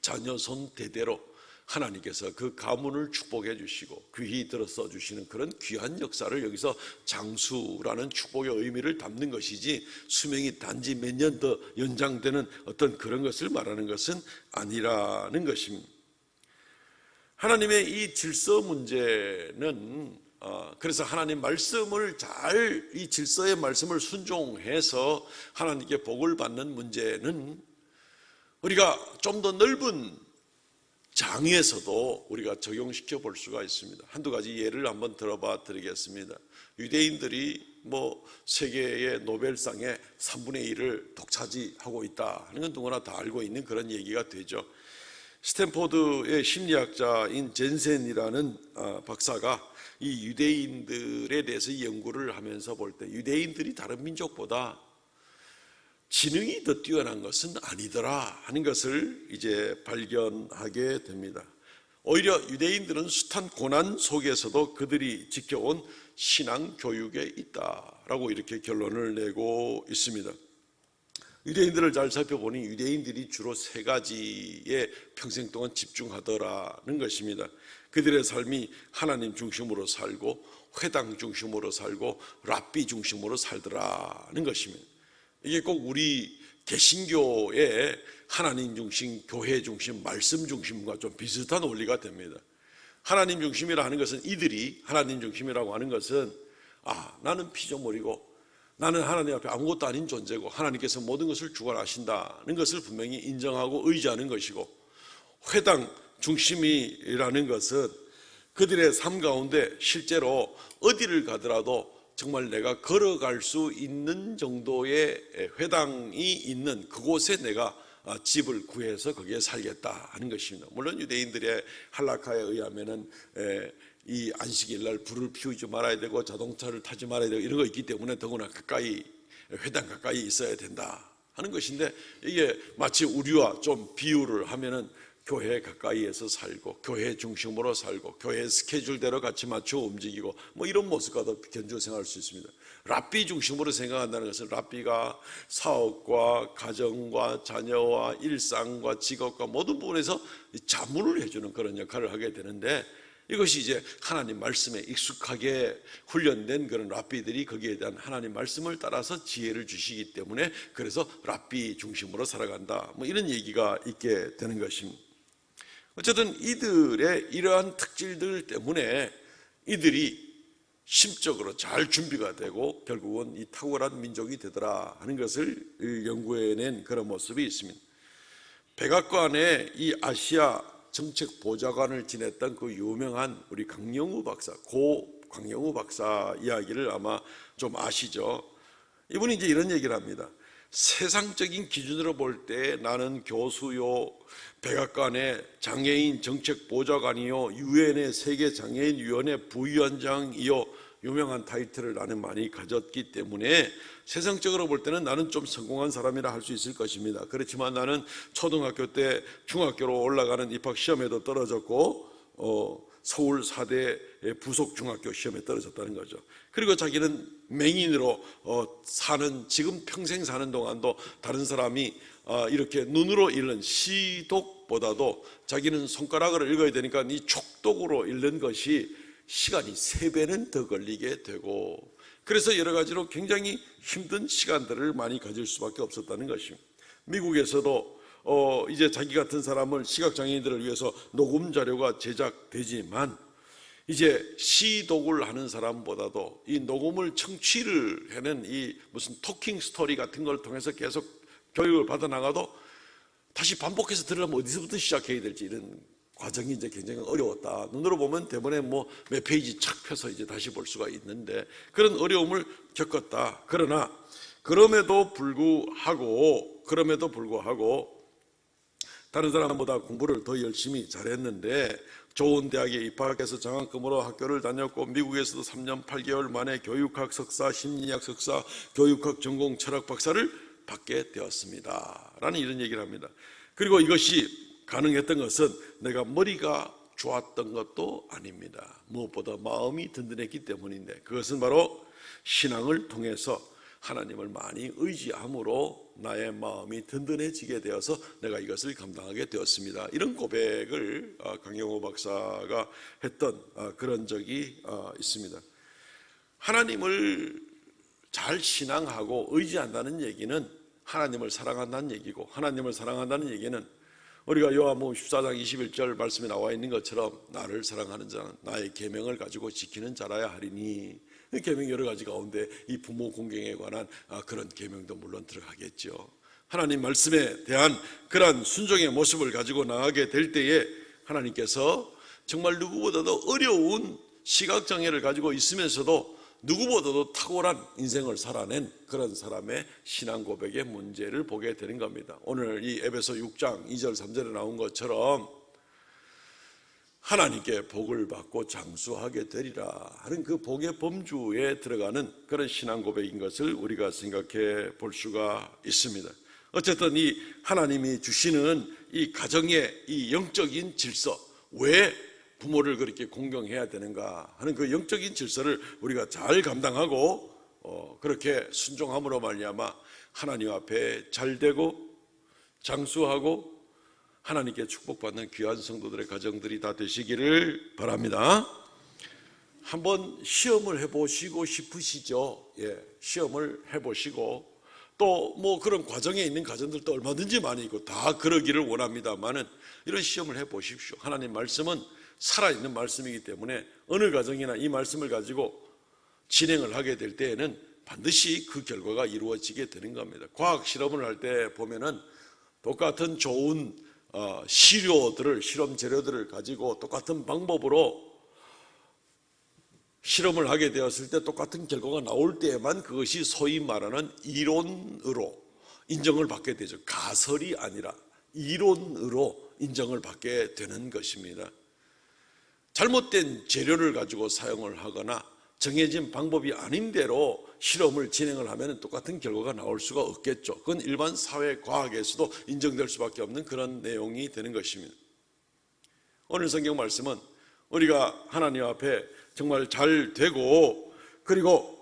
자녀 손 대대로 하나님께서 그 가문을 축복해 주시고 귀히 들어서 주시는 그런 귀한 역사를 여기서 장수라는 축복의 의미를 담는 것이지 수명이 단지 몇 년 더 연장되는 어떤 그런 것을 말하는 것은 아니라는 것입니다. 하나님의 이 질서 문제는 그래서 하나님 말씀을 잘 이 질서의 말씀을 순종해서 하나님께 복을 받는 문제는 우리가 좀 더 넓은 장에서도 우리가 적용시켜 볼 수가 있습니다. 한두 가지 예를 한번 들어봐 드리겠습니다. 유대인들이 세계의 노벨상의 3분의 1을 독차지하고 있다 하는 건 누구나 다 알고 있는 그런 얘기가 되죠. 스탠포드의 심리학자인 젠센이라는 박사가 이 유대인들에 대해서 연구를 하면서 볼 때 유대인들이 다른 민족보다 지능이 더 뛰어난 것은 아니더라 하는 것을 이제 발견하게 됩니다. 오히려 유대인들은 숱한 고난 속에서도 그들이 지켜온 신앙 교육에 있다라고 이렇게 결론을 내고 있습니다. 유대인들을 잘 살펴보니 유대인들이 주로 세 가지에 평생 동안 집중하더라는 것입니다. 그들의 삶이 하나님 중심으로 살고 회당 중심으로 살고 랍비 중심으로 살더라는 것입니다. 이게 꼭 우리 개신교의 하나님 중심, 교회 중심, 말씀 중심과 좀 비슷한 원리가 됩니다. 하나님 중심이라 하는 것은 이들이 하나님 중심이라고 하는 것은 나는 피조물이고 나는 하나님 앞에 아무것도 아닌 존재고 하나님께서 모든 것을 주관하신다는 것을 분명히 인정하고 의지하는 것이고 회당 중심이라는 것은 그들의 삶 가운데 실제로 어디를 가더라도 정말 내가 걸어갈 수 있는 정도의 회당이 있는 그곳에 내가 집을 구해서 거기에 살겠다 하는 것입니다. 물론 유대인들의 할라카에 의하면은 이 안식일 날 불을 피우지 말아야 되고 자동차를 타지 말아야 되고 이런 거 있기 때문에 더구나 가까이 회당 가까이 있어야 된다 하는 것인데, 이게 마치 우리와 좀 비유를 하면은 교회 가까이에서 살고 교회 중심으로 살고 교회 스케줄대로 같이 맞춰 움직이고 뭐 이런 모습과도 견주어 생각할 수 있습니다. 랍비 중심으로 생각한다는 것은 랍비가 사업과 가정과 자녀와 일상과 직업과 모든 부분에서 자문을 해주는 그런 역할을 하게 되는데, 이것이 이제 하나님 말씀에 익숙하게 훈련된 그런 랍비들이 거기에 대한 하나님 말씀을 따라서 지혜를 주시기 때문에, 그래서 랍비 중심으로 살아간다, 뭐 이런 얘기가 있게 되는 것입니다. 어쨌든 이들의 이러한 특질들 때문에 이들이 심적으로 잘 준비가 되고 결국은 이 탁월한 민족이 되더라 하는 것을 연구해낸 그런 모습이 있습니다. 백악관에 이 아시아 정책 보좌관을 지냈던 그 유명한 우리 강영우 박사, 고 강영우 박사 이야기를 아마 좀 아시죠? 이분이 이제 이런 얘기를 합니다. 세상적인 기준으로 볼 때 나는 교수요, 백악관의 장애인 정책 보좌관이요, 유엔의 세계 장애인 위원회 부위원장이요, 유명한 타이틀을 나는 많이 가졌기 때문에 세상적으로 볼 때는 나는 좀 성공한 사람이라 할 수 있을 것입니다. 그렇지만 나는 초등학교 때 중학교로 올라가는 입학 시험에도 떨어졌고 서울 4대 부속 중학교 시험에 떨어졌다는 거죠. 그리고 자기는 맹인으로 사는, 지금 평생 사는 동안도 다른 사람이 이렇게 눈으로 읽는 시독보다도 자기는 손가락으로 읽어야 되니까 이 촉독으로 읽는 것이 시간이 3배는 더 걸리게 되고, 그래서 여러 가지로 굉장히 힘든 시간들을 많이 가질 수밖에 없었다는 것입니다. 미국에서도 이제 자기 같은 사람을, 시각장애인들을 위해서 녹음 자료가 제작되지만 이제 시독을 하는 사람보다도 이 녹음을 청취를 하는 이 무슨 토킹 스토리 같은 걸 통해서 계속 교육을 받아 나가도 다시 반복해서 들으려면 어디서부터 시작해야 될지 이런 과정이 이제 굉장히 어려웠다. 눈으로 보면 대본에 뭐 몇 페이지 착 펴서 이제 다시 볼 수가 있는데 그런 어려움을 겪었다. 그러나 그럼에도 불구하고 다른 사람보다 공부를 더 열심히 잘했는데 좋은 대학에 입학해서 장학금으로 학교를 다녔고 미국에서도 3년 8개월 만에 교육학 석사, 심리학 석사, 교육학 전공 철학 박사를 받게 되었습니다 라는 이런 얘기를 합니다. 그리고 이것이 가능했던 것은 내가 머리가 좋았던 것도 아닙니다. 무엇보다 마음이 든든했기 때문인데, 그것은 바로 신앙을 통해서 하나님을 많이 의지함으로 나의 마음이 든든해지게 되어서 내가 이것을 감당하게 되었습니다. 이런 고백을 강영호 박사가 했던 그런 적이 있습니다. 하나님을 잘 신앙하고 의지한다는 얘기는 하나님을 사랑한다는 얘기고, 하나님을 사랑한다는 얘기는 우리가 요한복음 14장 21절 말씀에 나와 있는 것처럼 나를 사랑하는 자는 나의 계명을 가지고 지키는 자라야 하리니, 계명 여러 가지 가운데 이 부모 공경에 관한 그런 계명도 물론 들어가겠죠. 하나님 말씀에 대한 그러한 순종의 모습을 가지고 나가게 될 때에 하나님께서 정말 누구보다도 어려운 시각장애를 가지고 있으면서도 누구보다도 탁월한 인생을 살아낸 그런 사람의 신앙 고백의 문제를 보게 되는 겁니다. 오늘 이 에베소 6장 2절 3절에 나온 것처럼 하나님께 복을 받고 장수하게 되리라 하는 그 복의 범주에 들어가는 그런 신앙 고백인 것을 우리가 생각해 볼 수가 있습니다. 어쨌든 이 하나님이 주시는 이 가정의 이 영적인 질서, 왜 부모를 그렇게 공경해야 되는가 하는 그 영적인 질서를 우리가 잘 감당하고 그렇게 순종함으로 말미암아 하나님 앞에 잘되고 장수하고 하나님께 축복받는 귀한 성도들의 가정들이 다 되시기를 바랍니다. 한번 시험을 해보시고 싶으시죠? 예, 시험을 해보시고 또 뭐 그런 과정에 있는 가정들도 얼마든지 많이 있고 다 그러기를 원합니다만은 이런 시험을 해보십시오. 하나님 말씀은 살아있는 말씀이기 때문에 어느 가정이나 이 말씀을 가지고 진행을 하게 될 때에는 반드시 그 결과가 이루어지게 되는 겁니다. 과학 실험을 할 때 보면은 똑같은 좋은 시료들을, 실험 재료들을 가지고 똑같은 방법으로 실험을 하게 되었을 때 똑같은 결과가 나올 때에만 그것이 소위 말하는 이론으로 인정을 받게 되죠. 가설이 아니라 이론으로 인정을 받게 되는 것입니다. 잘못된 재료를 가지고 사용을 하거나 정해진 방법이 아닌 대로 실험을 진행을 하면 똑같은 결과가 나올 수가 없겠죠. 그건 일반 사회과학에서도 인정될 수밖에 없는 그런 내용이 되는 것입니다. 오늘 성경 말씀은 우리가 하나님 앞에 정말 잘 되고, 그리고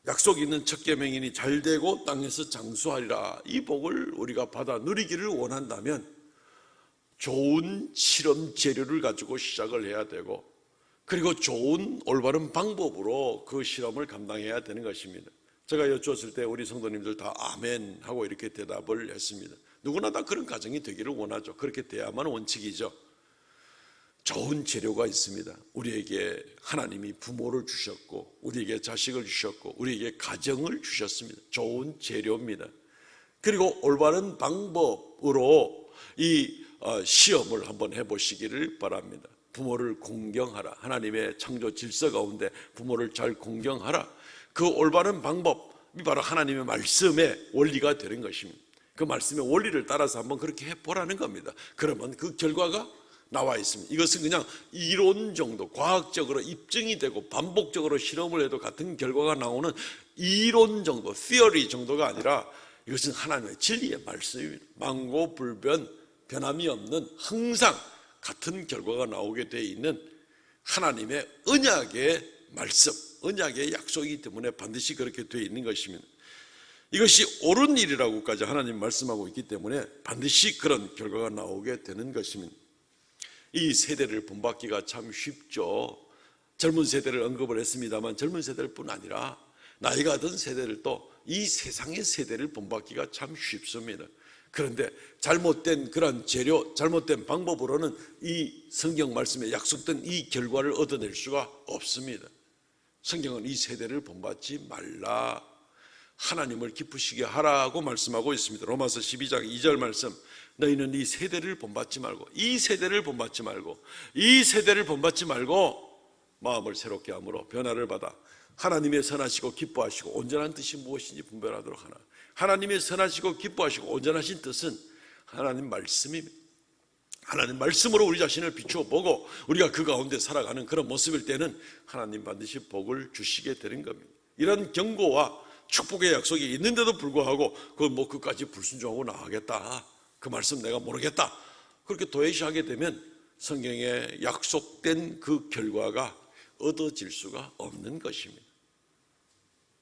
약속이 있는 첫 계명이니 잘 되고 땅에서 장수하리라, 이 복을 우리가 받아 누리기를 원한다면 좋은 실험 재료를 가지고 시작을 해야 되고, 그리고 좋은 올바른 방법으로 그 실험을 감당해야 되는 것입니다. 제가 여쭈었을 때 우리 성도님들 다 아멘 하고 이렇게 대답을 했습니다. 누구나 다 그런 가정이 되기를 원하죠. 그렇게 돼야만 원칙이죠. 좋은 재료가 있습니다. 우리에게 하나님이 부모를 주셨고, 우리에게 자식을 주셨고, 우리에게 가정을 주셨습니다. 좋은 재료입니다. 그리고 올바른 방법으로 이 시험을 한번 해보시기를 바랍니다. 부모를 공경하라. 하나님의 창조 질서 가운데 부모를 잘 공경하라. 그 올바른 방법이 바로 하나님의 말씀의 원리가 되는 것입니다. 그 말씀의 원리를 따라서 한번 그렇게 해보라는 겁니다. 그러면 그 결과가 나와 있습니다. 이것은 그냥 이론 정도, 과학적으로 입증이 되고 반복적으로 실험을 해도 같은 결과가 나오는 이론 정도, theory 정도가 아니라 이것은 하나님의 진리의 말씀입니다. 만고불변, 변함이 없는 항상 같은 결과가 나오게 되어 있는 하나님의 언약의 말씀, 언약의 약속이기 때문에 반드시 그렇게 되어 있는 것입니다. 이것이 옳은 일이라고까지 하나님 말씀하고 있기 때문에 반드시 그런 결과가 나오게 되는 것입니다. 이 세대를 본받기가 참 쉽죠. 젊은 세대를 언급을 했습니다만 젊은 세대뿐 아니라 나이가 든 세대들도 이 세상의 세대를 본받기가 참 쉽습니다. 그런데 잘못된 그런 재료, 잘못된 방법으로는 이 성경 말씀에 약속된 이 결과를 얻어낼 수가 없습니다. 성경은 이 세대를 본받지 말라, 하나님을 기쁘시게 하라고 말씀하고 있습니다. 로마서 12장 2절 말씀, 너희는 이 세대를 본받지 말고, 이 세대를 본받지 말고, 이 세대를 본받지 말고 마음을 새롭게 함으로 변화를 받아 하나님의 선하시고 기뻐하시고 온전한 뜻이 무엇인지 분별하도록 하나. 하나님의 선하시고 기뻐하시고 온전하신 뜻은 하나님 말씀입니다. 하나님 말씀으로 우리 자신을 비추어 보고 우리가 그 가운데 살아가는 그런 모습일 때는 하나님 반드시 복을 주시게 되는 겁니다. 이런 경고와 축복의 약속이 있는데도 불구하고 그걸 끝까지 불순종하고 나가겠다, 그 말씀 내가 모르겠다, 그렇게 도외시하게 되면 성경에 약속된 그 결과가 얻어질 수가 없는 것입니다.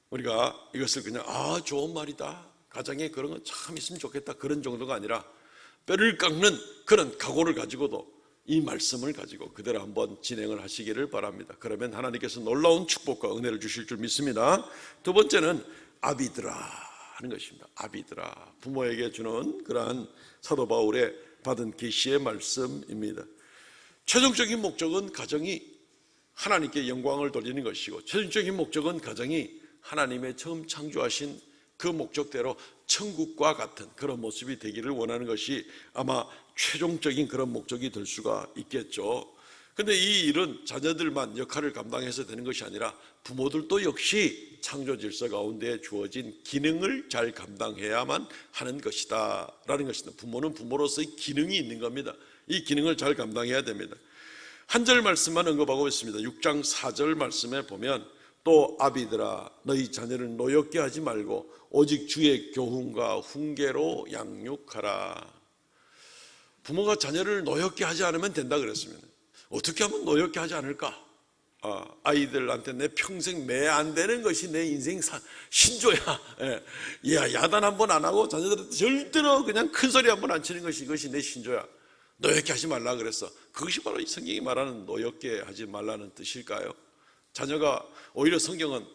우리가 이것을 그냥 좋은 말이다, 가정에 그런 건 참 있으면 좋겠다, 그런 정도가 아니라 뼈를 깎는 그런 각오를 가지고도 이 말씀을 가지고 그대로 한번 진행을 하시기를 바랍니다. 그러면 하나님께서 놀라운 축복과 은혜를 주실 줄 믿습니다. 두 번째는 아비드라 하는 것입니다. 아비드라, 부모에게 주는 그러한 사도 바울의 받은 계시의 말씀입니다. 최종적인 목적은 가정이 하나님께 영광을 돌리는 것이고, 최종적인 목적은 가정이 하나님의 처음 창조하신 그 목적대로 천국과 같은 그런 모습이 되기를 원하는 것이 아마 최종적인 그런 목적이 될 수가 있겠죠. 그런데 이 일은 자녀들만 역할을 감당해서 되는 것이 아니라 부모들도 역시 창조 질서 가운데 주어진 기능을 잘 감당해야만 하는 것이다 라는 것입니다. 부모는 부모로서의 기능이 있는 겁니다. 이 기능을 잘 감당해야 됩니다. 한 절 말씀만 언급하고 있습니다. 6장 4절 말씀에 보면, 또 아비들아 너희 자녀를 노엽게 하지 말고 오직 주의 교훈과 훈계로 양육하라. 부모가 자녀를 노엽게 하지 않으면 된다 그랬습니다. 어떻게 하면 노엽게 하지 않을까? 아이들한테 내 평생 매 안 되는 것이 내 인생 신조야. 야단 한 번 안 하고 자녀들한테 절대로 그냥 큰 소리 한 번 안 치는 것이, 이것이 내 신조야. 노엽게 하지 말라 그랬어. 그것이 바로 이 성경이 말하는 노엽게 하지 말라는 뜻일까요? 자녀가, 오히려 성경은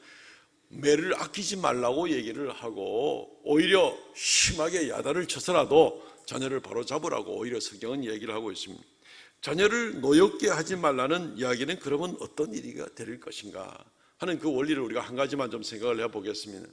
매를 아끼지 말라고 얘기를 하고 오히려 심하게 야단을 쳐서라도 자녀를 바로 잡으라고 오히려 성경은 얘기를 하고 있습니다. 자녀를 노엽게 하지 말라는 이야기는 그러면 어떤 일이 될 것인가 하는 그 원리를 우리가 한 가지만 좀 생각을 해보겠습니다.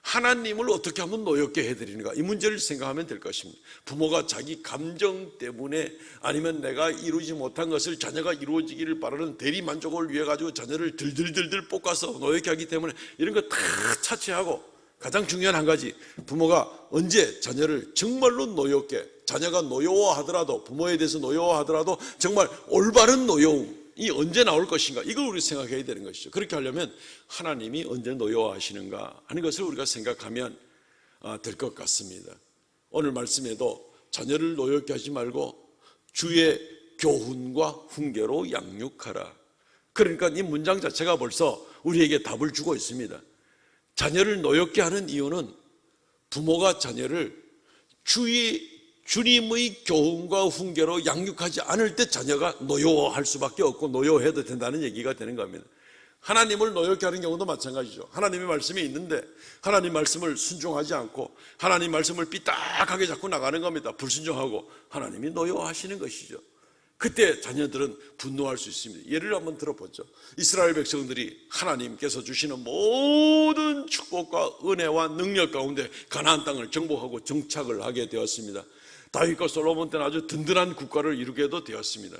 하나님을 어떻게 하면 노엽게 해드리는가, 이 문제를 생각하면 될 것입니다. 부모가 자기 감정 때문에 아니면 내가 이루지 못한 것을 자녀가 이루어지기를 바라는 대리 만족을 위해 가지고 자녀를 들들들들 볶아서 노엽게 하기 때문에 이런 거 다 차치하고, 가장 중요한 한 가지, 부모가 언제 자녀를 정말로 노엽게, 자녀가 노여워하더라도, 부모에 대해서 노여워하더라도 정말 올바른 노여움, 이 언제 나올 것인가, 이걸 우리 생각해야 되는 것이죠. 그렇게 하려면 하나님이 언제 노여워하시는가 하는 것을 우리가 생각하면 될 것 같습니다. 오늘 말씀에도 자녀를 노엽게 하지 말고 주의 교훈과 훈계로 양육하라. 그러니까 이 문장 자체가 벌써 우리에게 답을 주고 있습니다. 자녀를 노엽게 하는 이유는 부모가 자녀를 주님의 교훈과 훈계로 양육하지 않을 때 자녀가 노여워할 수밖에 없고 노여워해도 된다는 얘기가 되는 겁니다. 하나님을 노엽게 하는 경우도 마찬가지죠. 하나님의 말씀이 있는데 하나님 말씀을 순종하지 않고 하나님 말씀을 삐딱하게 자꾸 나가는 겁니다. 불순종하고 하나님이 노여워하시는 것이죠. 그때 자녀들은 분노할 수 있습니다. 예를 한번 들어보죠. 이스라엘 백성들이 하나님께서 주시는 모든 축복과 은혜와 능력 가운데 가나안 땅을 정복하고 정착을 하게 되었습니다. 다윗과 솔로몬 때는 아주 든든한 국가를 이루게도 되었습니다.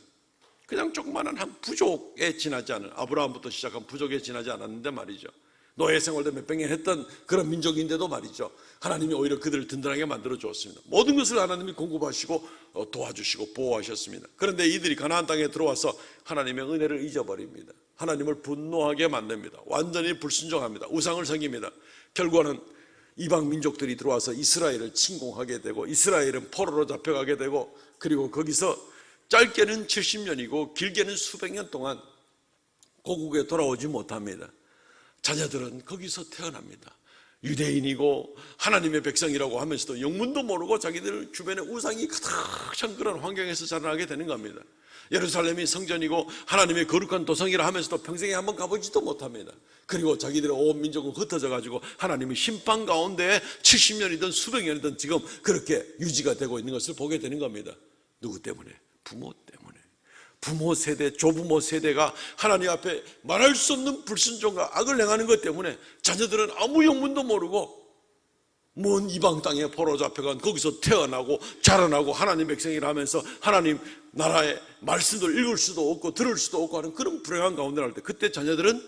그냥 조그마한 한 부족에 지나지 않은, 아브라함부터 시작한 부족에 지나지 않았는데 말이죠. 노예 생활도 몇백 년 했던 그런 민족인데도 말이죠, 하나님이 오히려 그들을 든든하게 만들어 주었습니다. 모든 것을 하나님이 공급하시고 도와주시고 보호하셨습니다. 그런데 이들이 가나안 땅에 들어와서 하나님의 은혜를 잊어버립니다. 하나님을 분노하게 만듭니다. 완전히 불순종합니다. 우상을 섬깁니다. 결과는 이방 민족들이 들어와서 이스라엘을 침공하게 되고 이스라엘은 포로로 잡혀가게 되고, 그리고 거기서 짧게는 70년이고 길게는 수백 년 동안 고국에 돌아오지 못합니다. 자녀들은 거기서 태어납니다. 유대인이고 하나님의 백성이라고 하면서도 영문도 모르고 자기들 주변에 우상이 가득 찬 그런 환경에서 자라나게 되는 겁니다. 예루살렘이 성전이고 하나님의 거룩한 도성이라 하면서도 평생에 한번 가보지도 못합니다. 그리고 자기들의 온 민족은 흩어져 가지고 하나님의 심판 가운데 70년이든 수백 년이든 지금 그렇게 유지가 되고 있는 것을 보게 되는 겁니다. 누구 때문에? 부모 때문에. 부모 세대, 조부모 세대가 하나님 앞에 말할 수 없는 불순종과 악을 행하는 것 때문에 자녀들은 아무 영문도 모르고 먼 이방 땅에 포로 잡혀간 거기서 태어나고 자라나고 하나님 백성이라 하면서 하나님 나라의 말씀도 읽을 수도 없고 들을 수도 없고 하는 그런 불행한 가운데 날 때, 그때 자녀들은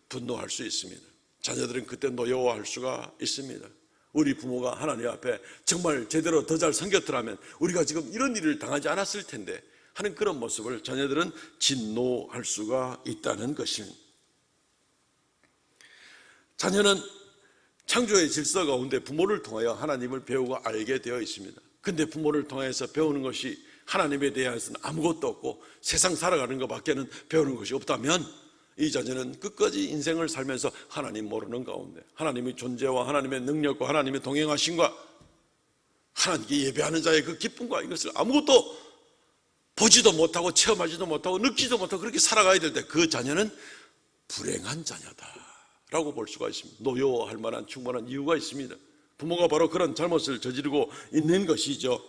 분노할 수 있습니다. 자녀들은 그때 노여워할 수가 있습니다. 우리 부모가 하나님 앞에 정말 제대로 더 잘 섬겼더라면 우리가 지금 이런 일을 당하지 않았을 텐데 하는 그런 모습을 자녀들은 진노할 수가 있다는 것입니다. 자녀는 창조의 질서 가운데 부모를 통하여 하나님을 배우고 알게 되어 있습니다. 근데 부모를 통해서 배우는 것이 하나님에 대해서는 아무것도 없고 세상 살아가는 것밖에는 배우는 것이 없다면 이 자녀는 끝까지 인생을 살면서 하나님 모르는 가운데 하나님의 존재와 하나님의 능력과 하나님의 동행하심과 하나님께 예배하는 자의 그 기쁨과 이것을 아무것도 보지도 못하고 체험하지도 못하고 느끼지도 못하고 그렇게 살아가야 될 때 그 자녀는 불행한 자녀다라고 볼 수가 있습니다. 노여워할 만한 충분한 이유가 있습니다. 부모가 바로 그런 잘못을 저지르고 있는 것이죠.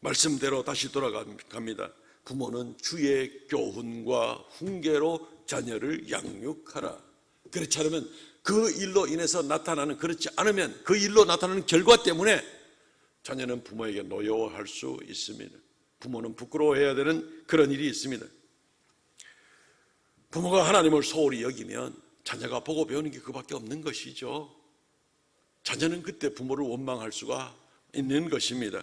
말씀대로 다시 돌아갑니다. 부모는 주의 교훈과 훈계로 자녀를 양육하라. 그렇지 않으면 그 일로 인해서 나타나는, 그렇지 않으면 그 일로 나타나는 결과 때문에 자녀는 부모에게 노여워할 수 있습니다. 부모는 부끄러워해야 되는 그런 일이 있습니다. 부모가 하나님을 소홀히 여기면 자녀가 보고 배우는 게 그밖에 없는 것이죠. 자녀는 그때 부모를 원망할 수가 있는 것입니다.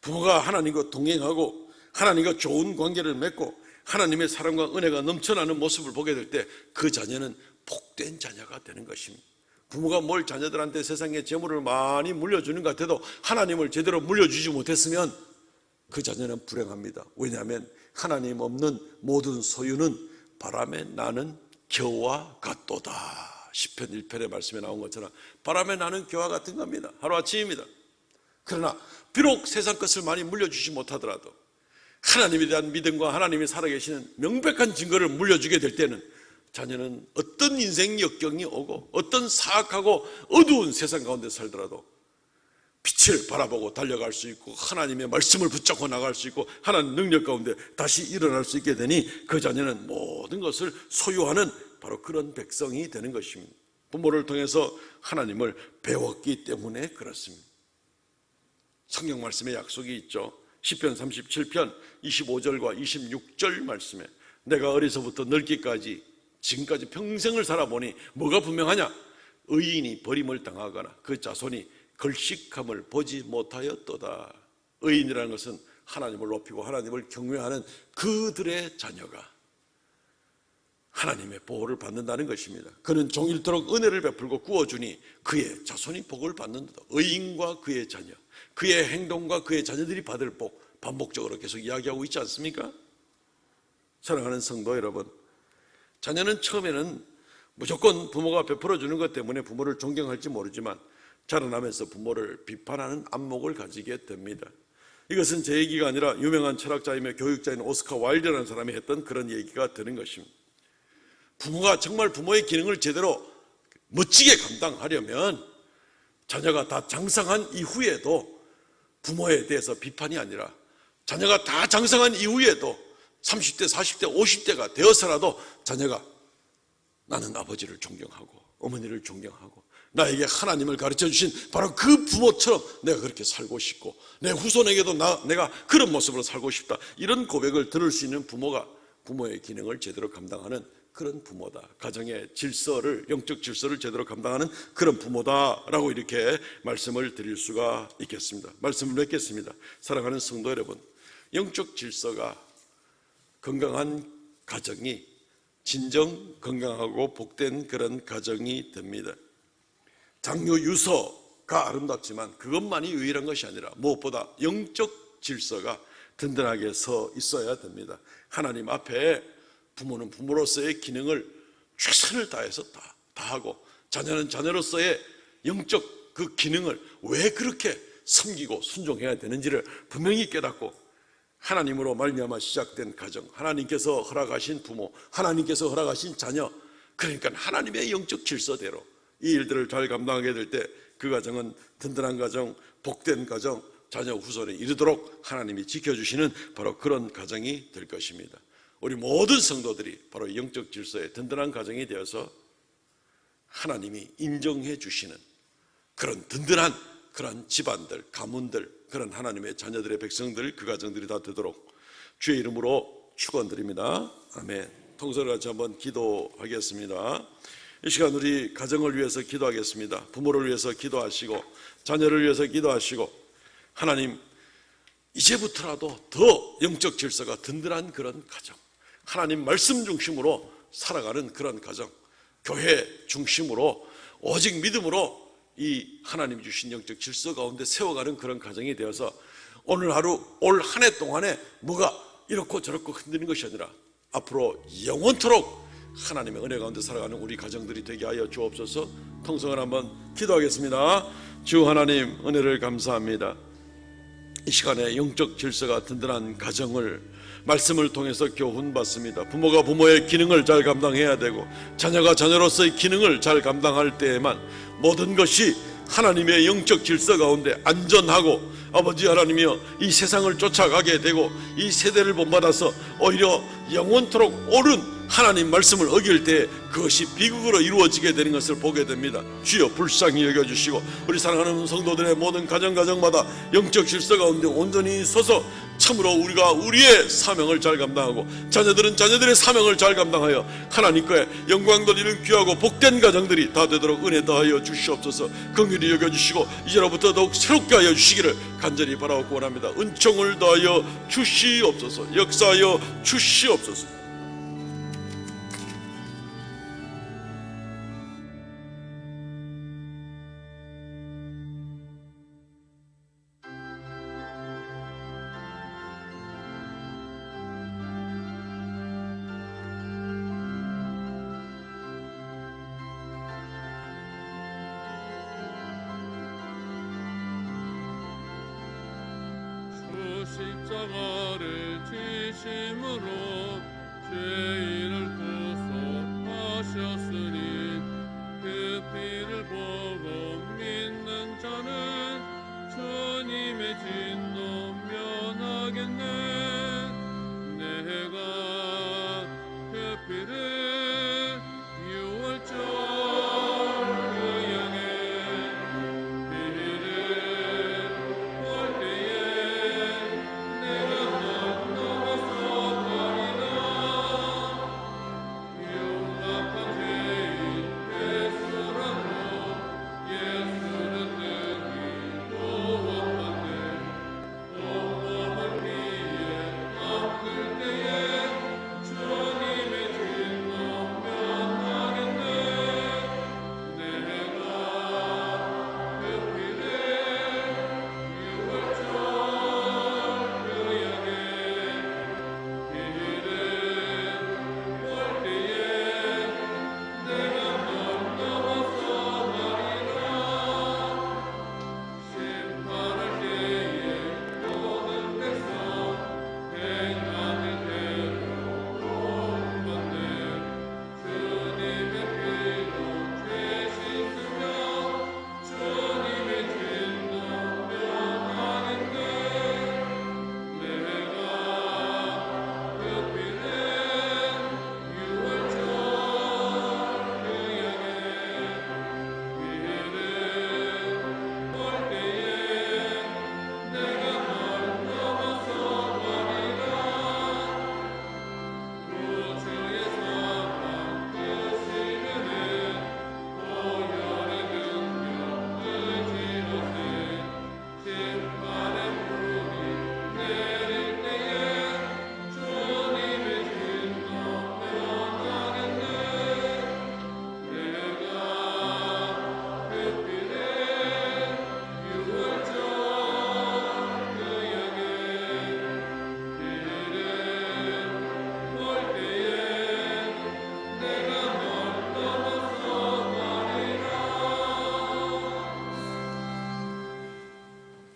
부모가 하나님과 동행하고 하나님과 좋은 관계를 맺고 하나님의 사랑과 은혜가 넘쳐나는 모습을 보게 될 때 그 자녀는 복된 자녀가 되는 것입니다. 부모가 뭘 자녀들한테 세상에 재물을 많이 물려주는 것 같아도 하나님을 제대로 물려주지 못했으면 그 자녀는 불행합니다. 왜냐하면 하나님 없는 모든 소유는 바람에 나는 겨와 같도다. 시편 1편의 말씀에 나온 것처럼 바람에 나는 겨와 같은 겁니다. 하루아침입니다. 그러나 비록 세상 것을 많이 물려주지 못하더라도 하나님에 대한 믿음과 하나님이 살아계시는 명백한 증거를 물려주게 될 때는 자녀는 어떤 인생 역경이 오고 어떤 사악하고 어두운 세상 가운데 살더라도 빛을 바라보고 달려갈 수 있고 하나님의 말씀을 붙잡고 나갈 수 있고 하나님 능력 가운데 다시 일어날 수 있게 되니 그 자녀는 모든 것을 소유하는 바로 그런 백성이 되는 것입니다. 부모를 통해서 하나님을 배웠기 때문에 그렇습니다. 성경 말씀에 약속이 있죠. 시편 37편 25절과 26절 말씀에 내가 어려서부터 늙기까지 지금까지 평생을 살아보니 뭐가 분명하냐? 의인이 버림을 당하거나 그 자손이 걸식함을 보지 못하였도다. 의인이라는 것은 하나님을 높이고 하나님을 경외하는 그들의 자녀가 하나님의 보호를 받는다는 것입니다. 그는 종일토록 은혜를 베풀고 구워주니 그의 자손이 복을 받는다. 의인과 그의 자녀, 그의 행동과 그의 자녀들이 받을 복, 반복적으로 계속 이야기하고 있지 않습니까? 사랑하는 성도 여러분, 자녀는 처음에는 무조건 부모가 베풀어주는 것 때문에 부모를 존경할지 모르지만 자라나면서 부모를 비판하는 안목을 가지게 됩니다. 이것은 제 얘기가 아니라 유명한 철학자이며 교육자인 오스카 와일드라는 사람이 했던 그런 얘기가 되는 것입니다. 부모가 정말 부모의 기능을 제대로 멋지게 감당하려면 자녀가 다 장성한 이후에도 부모에 대해서 비판이 아니라 자녀가 다 장성한 이후에도 30대, 40대, 50대가 되어서라도 자녀가 나는 아버지를 존경하고 어머니를 존경하고 나에게 하나님을 가르쳐 주신 바로 그 부모처럼 내가 그렇게 살고 싶고 내 후손에게도 내가 그런 모습으로 살고 싶다, 이런 고백을 들을 수 있는 부모가 부모의 기능을 제대로 감당하는 그런 부모다. 가정의 질서를, 영적 질서를 제대로 감당하는 그런 부모다라고 이렇게 말씀을 드릴 수가 있겠습니다. 말씀을 맺겠습니다. 사랑하는 성도 여러분, 영적 질서가 건강한 가정이 진정 건강하고 복된 그런 가정이 됩니다. 장유 유서가 아름답지만 그것만이 유일한 것이 아니라 무엇보다 영적 질서가 든든하게 서 있어야 됩니다. 하나님 앞에 부모는 부모로서의 기능을 최선을 다해서 다하고 자녀는 자녀로서의 영적 그 기능을 왜 그렇게 섬기고 순종해야 되는지를 분명히 깨닫고 하나님으로 말미암아 시작된 가정, 하나님께서 허락하신 부모, 하나님께서 허락하신 자녀, 그러니까 하나님의 영적 질서대로 이 일들을 잘 감당하게 될 때 그 가정은 든든한 가정, 복된 가정, 자녀 후손에 이르도록 하나님이 지켜주시는 바로 그런 가정이 될 것입니다. 우리 모든 성도들이 바로 영적 질서의 든든한 가정이 되어서 하나님이 인정해 주시는 그런 든든한 그런 집안들, 가문들, 그런 하나님의 자녀들의 백성들, 그 가정들이 다 되도록 주의 이름으로 축원드립니다. 아멘. 통성을 같이 한번 기도하겠습니다. 이 시간 우리 가정을 위해서 기도하겠습니다. 부모를 위해서 기도하시고 자녀를 위해서 기도하시고 하나님 이제부터라도 더 영적 질서가 든든한 그런 가정, 하나님 말씀 중심으로 살아가는 그런 가정, 교회 중심으로 오직 믿음으로 이 하나님 주신 영적 질서 가운데 세워가는 그런 가정이 되어서 오늘 하루 올 한 해 동안에 뭐가 이렇고 저렇고 흔드는 것이 아니라 앞으로 영원토록 하나님의 은혜 가운데 살아가는 우리 가정들이 되게 하여 주옵소서. 통성을 한번 기도하겠습니다. 주 하나님 은혜를 감사합니다. 이 시간에 영적 질서가 든든한 가정을 말씀을 통해서 교훈받습니다. 부모가 부모의 기능을 잘 감당해야 되고 자녀가 자녀로서의 기능을 잘 감당할 때에만 모든 것이 하나님의 영적 질서 가운데 안전하고 아버지 하나님이여 이 세상을 쫓아가게 되고 이 세대를 본받아서 오히려 영원토록 옳은 하나님 말씀을 어길 때 그것이 비극으로 이루어지게 되는 것을 보게 됩니다. 주여 불쌍히 여겨주시고 우리 사랑하는 성도들의 모든 가정마다 영적 질서 가운데 온전히 서서 참으로 우리가 우리의 사명을 잘 감당하고 자녀들은 자녀들의 사명을 잘 감당하여 하나님께 영광 돌리는 귀하고 복된 가정들이 다 되도록 은혜 더하여 주시옵소서. 긍휼히 여겨주시고 이제로부터 더욱 새롭게 하여 주시기를 간절히 바라옵고 원합니다. 은총을 더하여 주시옵소서. 역사하여 주시옵소서. 십자가를 지심으로 죄인을 구속하셨으니 그 피를 보고 믿는 자는 주님의 진노 면하겠네. 내가 그 피를 유월절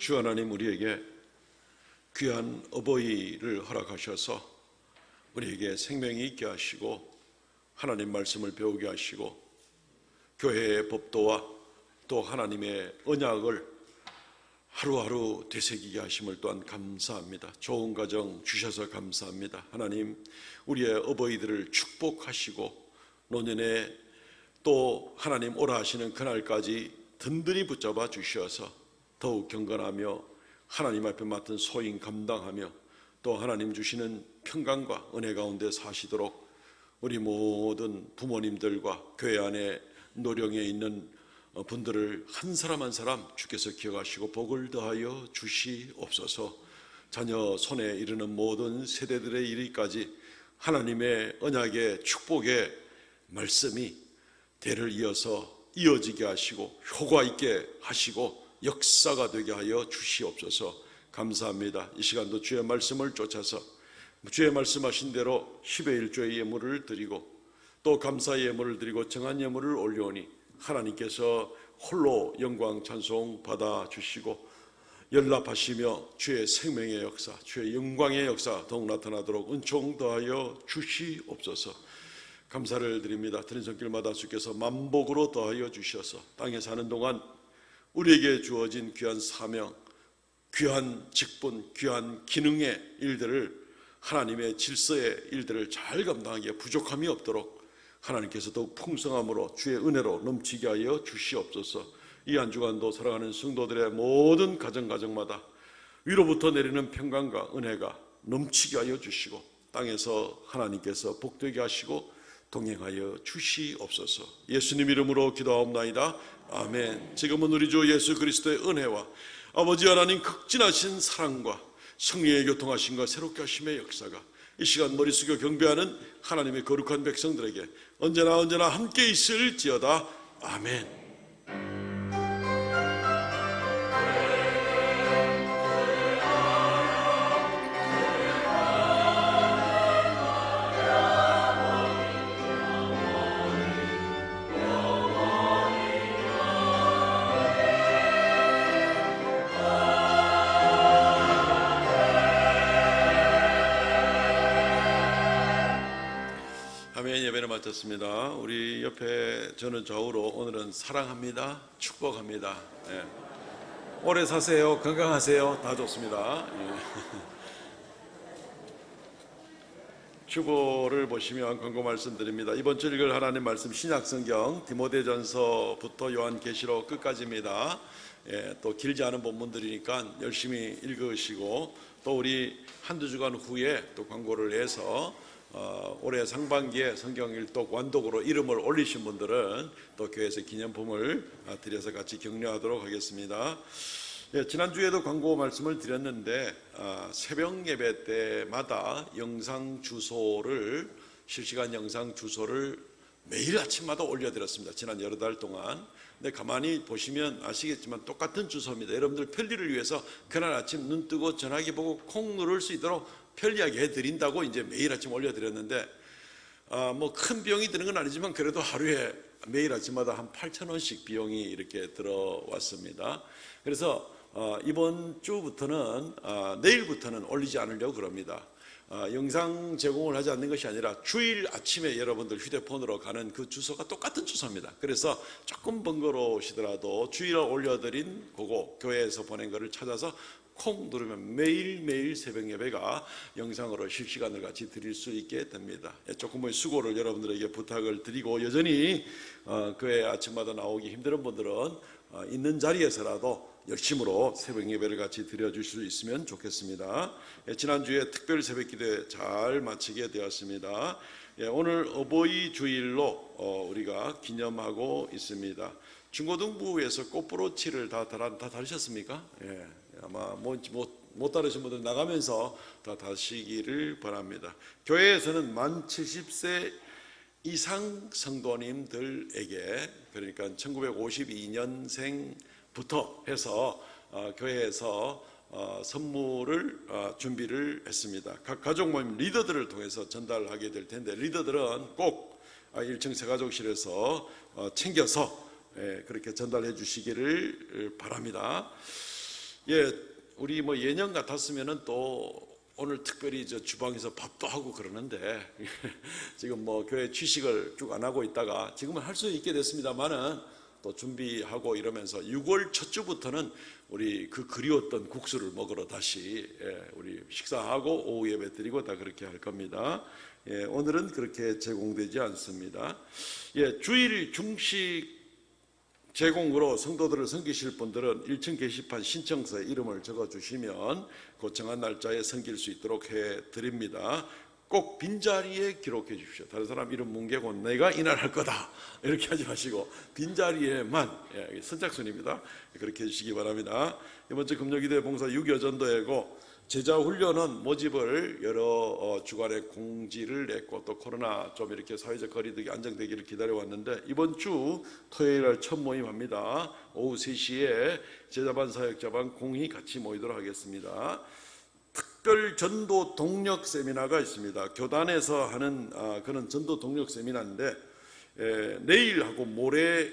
주 하나님 우리에게 귀한 어버이를 허락하셔서 우리에게 생명이 있게 하시고 하나님 말씀을 배우게 하시고 교회의 법도와 또 하나님의 언약을 하루하루 되새기게 하심을 또한 감사합니다. 좋은 가정 주셔서 감사합니다. 하나님 우리의 어버이들을 축복하시고 노년에 또 하나님 오라 하시는 그날까지 든든히 붙잡아 주셔서 더욱 경건하며 하나님 앞에 맡은 소임 감당하며 또 하나님 주시는 평강과 은혜 가운데 사시도록 우리 모든 부모님들과 교회 안에 노령에 있는 분들을 한 사람 한 사람 주께서 기억하시고 복을 더하여 주시옵소서. 자녀 손에 이르는 모든 세대들의 이르기까지 하나님의 언약의 축복의 말씀이 대를 이어서 이어지게 하시고 효과 있게 하시고 역사가 되게 하여 주시옵소서. 감사합니다. 이 시간도 주의 말씀을 쫓아서 주의 말씀하신 대로 10의 1조의 예물을 드리고 또 감사의 예물을 드리고 정한 예물을 올려오니 하나님께서 홀로 영광 찬송 받아 주시고 연락하시며 주의 생명의 역사, 주의 영광의 역사 더욱 나타나도록 은총 더하여 주시옵소서. 감사를 드립니다. 드린 손길마다 주께서 만복으로 더하여 주셔서 땅에 사는 동안 우리에게 주어진 귀한 사명, 귀한 직분, 귀한 기능의 일들을 하나님의 질서의 일들을 잘 감당하기에 부족함이 없도록 하나님께서 더욱 풍성함으로 주의 은혜로 넘치게 하여 주시옵소서. 이 한 주간도 사랑하는 성도들의 모든 가정마다 위로부터 내리는 평강과 은혜가 넘치게 하여 주시고 땅에서 하나님께서 복되게 하시고 동행하여 주시옵소서. 예수님 이름으로 기도하옵나이다. 아멘. 지금은 우리 주 예수 그리스도의 은혜와 아버지 하나님 극진하신 사랑과 성령의 교통하심과 새롭게 하심의 역사가 이 시간 머리 숙여 경배하는 하나님의 거룩한 백성들에게 언제나 함께 있을지어다. 아멘. 아멘. 예배를 마쳤습니다. 우리 옆에 저는 좌우로 오늘은 사랑합니다, 축복합니다. 예. 오래 사세요, 건강하세요, 다 좋습니다. 예. 주보를 보시면 광고 말씀드립니다. 이번 주 읽을 하나님 말씀 신약성경 디모데전서부터 요한계시록 끝까지입니다. 예, 또 길지 않은 본문들이니까 열심히 읽으시고 또 우리 한두 주간 후에 또 광고를 해서 올해 상반기에 성경 일독 완독으로 이름을 올리신 분들은 또 교회에서 기념품을 드려서 같이 격려하도록 하겠습니다. 예, 지난주에도 광고 말씀을 드렸는데 새벽 예배 때마다 실시간 영상 주소를 매일 아침마다 올려드렸습니다. 지난 여러 달 동안. 근데 가만히 보시면 아시겠지만 똑같은 주소입니다. 여러분들 편리를 위해서 그날 아침 눈 뜨고 전화기 보고 콩 누를 수 있도록 편리하게 해드린다고 이제 매일 아침 올려드렸는데 뭐 큰 비용이 드는 건 아니지만 그래도 하루에 매일 아침마다 한 8,000원씩 비용이 이렇게 들어왔습니다. 그래서 이번 주부터는 내일부터는 올리지 않으려고 그럽니다. 영상 제공을 하지 않는 것이 아니라 주일 아침에 여러분들 휴대폰으로 가는 그 주소가 똑같은 주소입니다. 그래서 조금 번거로우시더라도 주일에 올려드린 그거 교회에서 보낸 거를 찾아서 콩 누르면 매일매일 새벽 예배가 영상으로 실시간으로 같이 드릴 수 있게 됩니다. 조금의 수고를 여러분들에게 부탁을 드리고 여전히 교회 아침마다 나오기 힘든 분들은 있는 자리에서라도 열심으로 새벽 예배를 같이 드려줄 수 있으면 좋겠습니다. 지난주에 특별 새벽 기도회 잘 마치게 되었습니다. 오늘 어버이 주일로 우리가 기념하고 있습니다. 중고등부에서 꽃브로치를 다 달으셨습니까? 예, 아마 못 다루신 분들 나가면서 다 다시기를 바랍니다. 교회에서는 만 70세 이상 성도님들에게 그러니까 1952년생부터 해서 교회에서 선물을 준비를 했습니다. 각 가족 모임 리더들을 통해서 전달하게 될 텐데 리더들은 꼭 1층 세가족실에서 챙겨서 그렇게 전달해 주시기를 바랍니다. 예, 우리 뭐 예년 같았으면은 또 오늘 특별히 저 주방에서 밥도 하고 그러는데 지금 뭐 교회 취식을 쭉 안 하고 있다가 지금은 할 수 있게 됐습니다만은 또 준비하고 이러면서 6월 첫 주부터는 우리 그 그리웠던 국수를 먹으러 다시 우리 식사하고 오후 예배 드리고 다 그렇게 할 겁니다. 예, 오늘은 그렇게 제공되지 않습니다. 예, 주일 중식 제공으로 성도들을 섬기실 분들은 1층 게시판 신청서에 이름을 적어주시면 그 정한 날짜에 섬길 수 있도록 해드립니다. 꼭 빈자리에 기록해 주십시오. 다른 사람 이름 뭉개고 내가 이날 할 거다 이렇게 하지 마시고 빈자리에만, 선착순입니다. 그렇게 해주시기 바랍니다. 이번 주 금요기도회 봉사 6여전도회고 제자훈련은 모집을 여러 주간에 공지를 냈고 또 코로나 좀 이렇게 사회적 거리두기 안정되기를 기다려왔는데 이번 주 토요일 날 첫 모임합니다. 오후 3시에 제자반 사역자반 공히 같이 모이도록 하겠습니다. 특별 전도 동력 세미나가 있습니다. 교단에서 하는 그런 전도 동력 세미나인데 내일하고 모레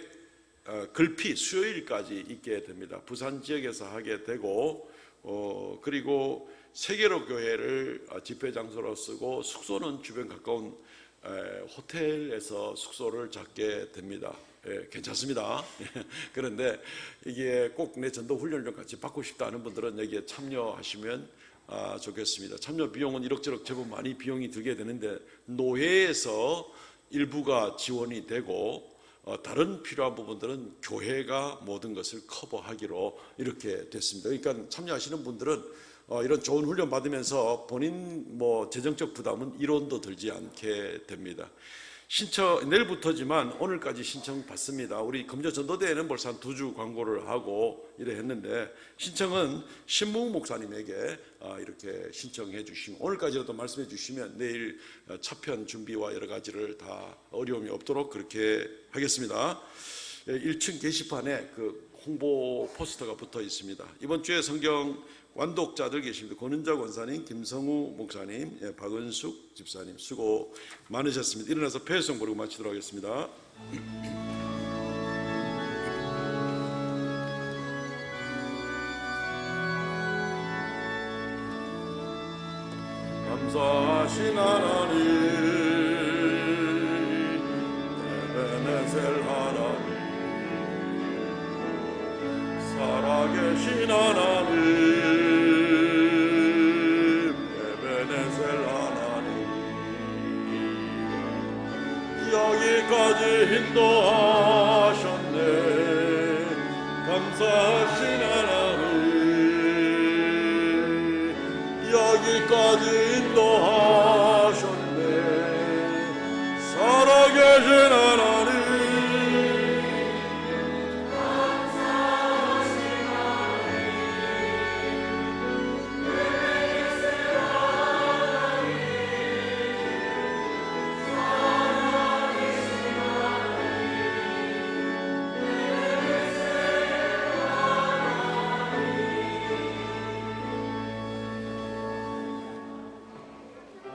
글피 수요일까지 있게 됩니다. 부산 지역에서 하게 되고 그리고 세계로 교회를 집회 장소로 쓰고 숙소는 주변 가까운 호텔에서 숙소를 잡게 됩니다. 괜찮습니다. 그런데 이게 꼭 내 전도 훈련을 좀 같이 받고 싶다 하는 분들은 여기에 참여하시면 좋겠습니다. 참여 비용은 이럭저럭 제법 많이 비용이 들게 되는데 노회에서 일부가 지원이 되고 다른 필요한 부분들은 교회가 모든 것을 커버하기로 이렇게 됐습니다. 그러니까 참여하시는 분들은 이런 좋은 훈련 받으면서 본인 뭐 재정적 부담은 1원도 들지 않게 됩니다. 신청 내일부터지만 오늘까지 신청 받습니다. 우리 금요 전도대회는 벌써 한 2주 광고를 하고 이래 했는데 신청은 신무 목사님에게 이렇게 신청해 주시면 오늘까지라도 말씀해 주시면 내일 차편 준비와 여러 가지를 다 어려움이 없도록 그렇게 하겠습니다. 1층 게시판에 그 홍보 포스터가 붙어 있습니다. 이번 주에 성경 완독자들 계십니다. 권은자 권사님, 김성우 목사님, 박은숙 집사님 수고 많으셨습니다. 일어나서 폐회성 부르고 마치도록 하겠습니다. 감사하신 하나님, 에베네셀 하나님, 살아계신 하나님, 여기까지 인도하셨네. 감사합니다.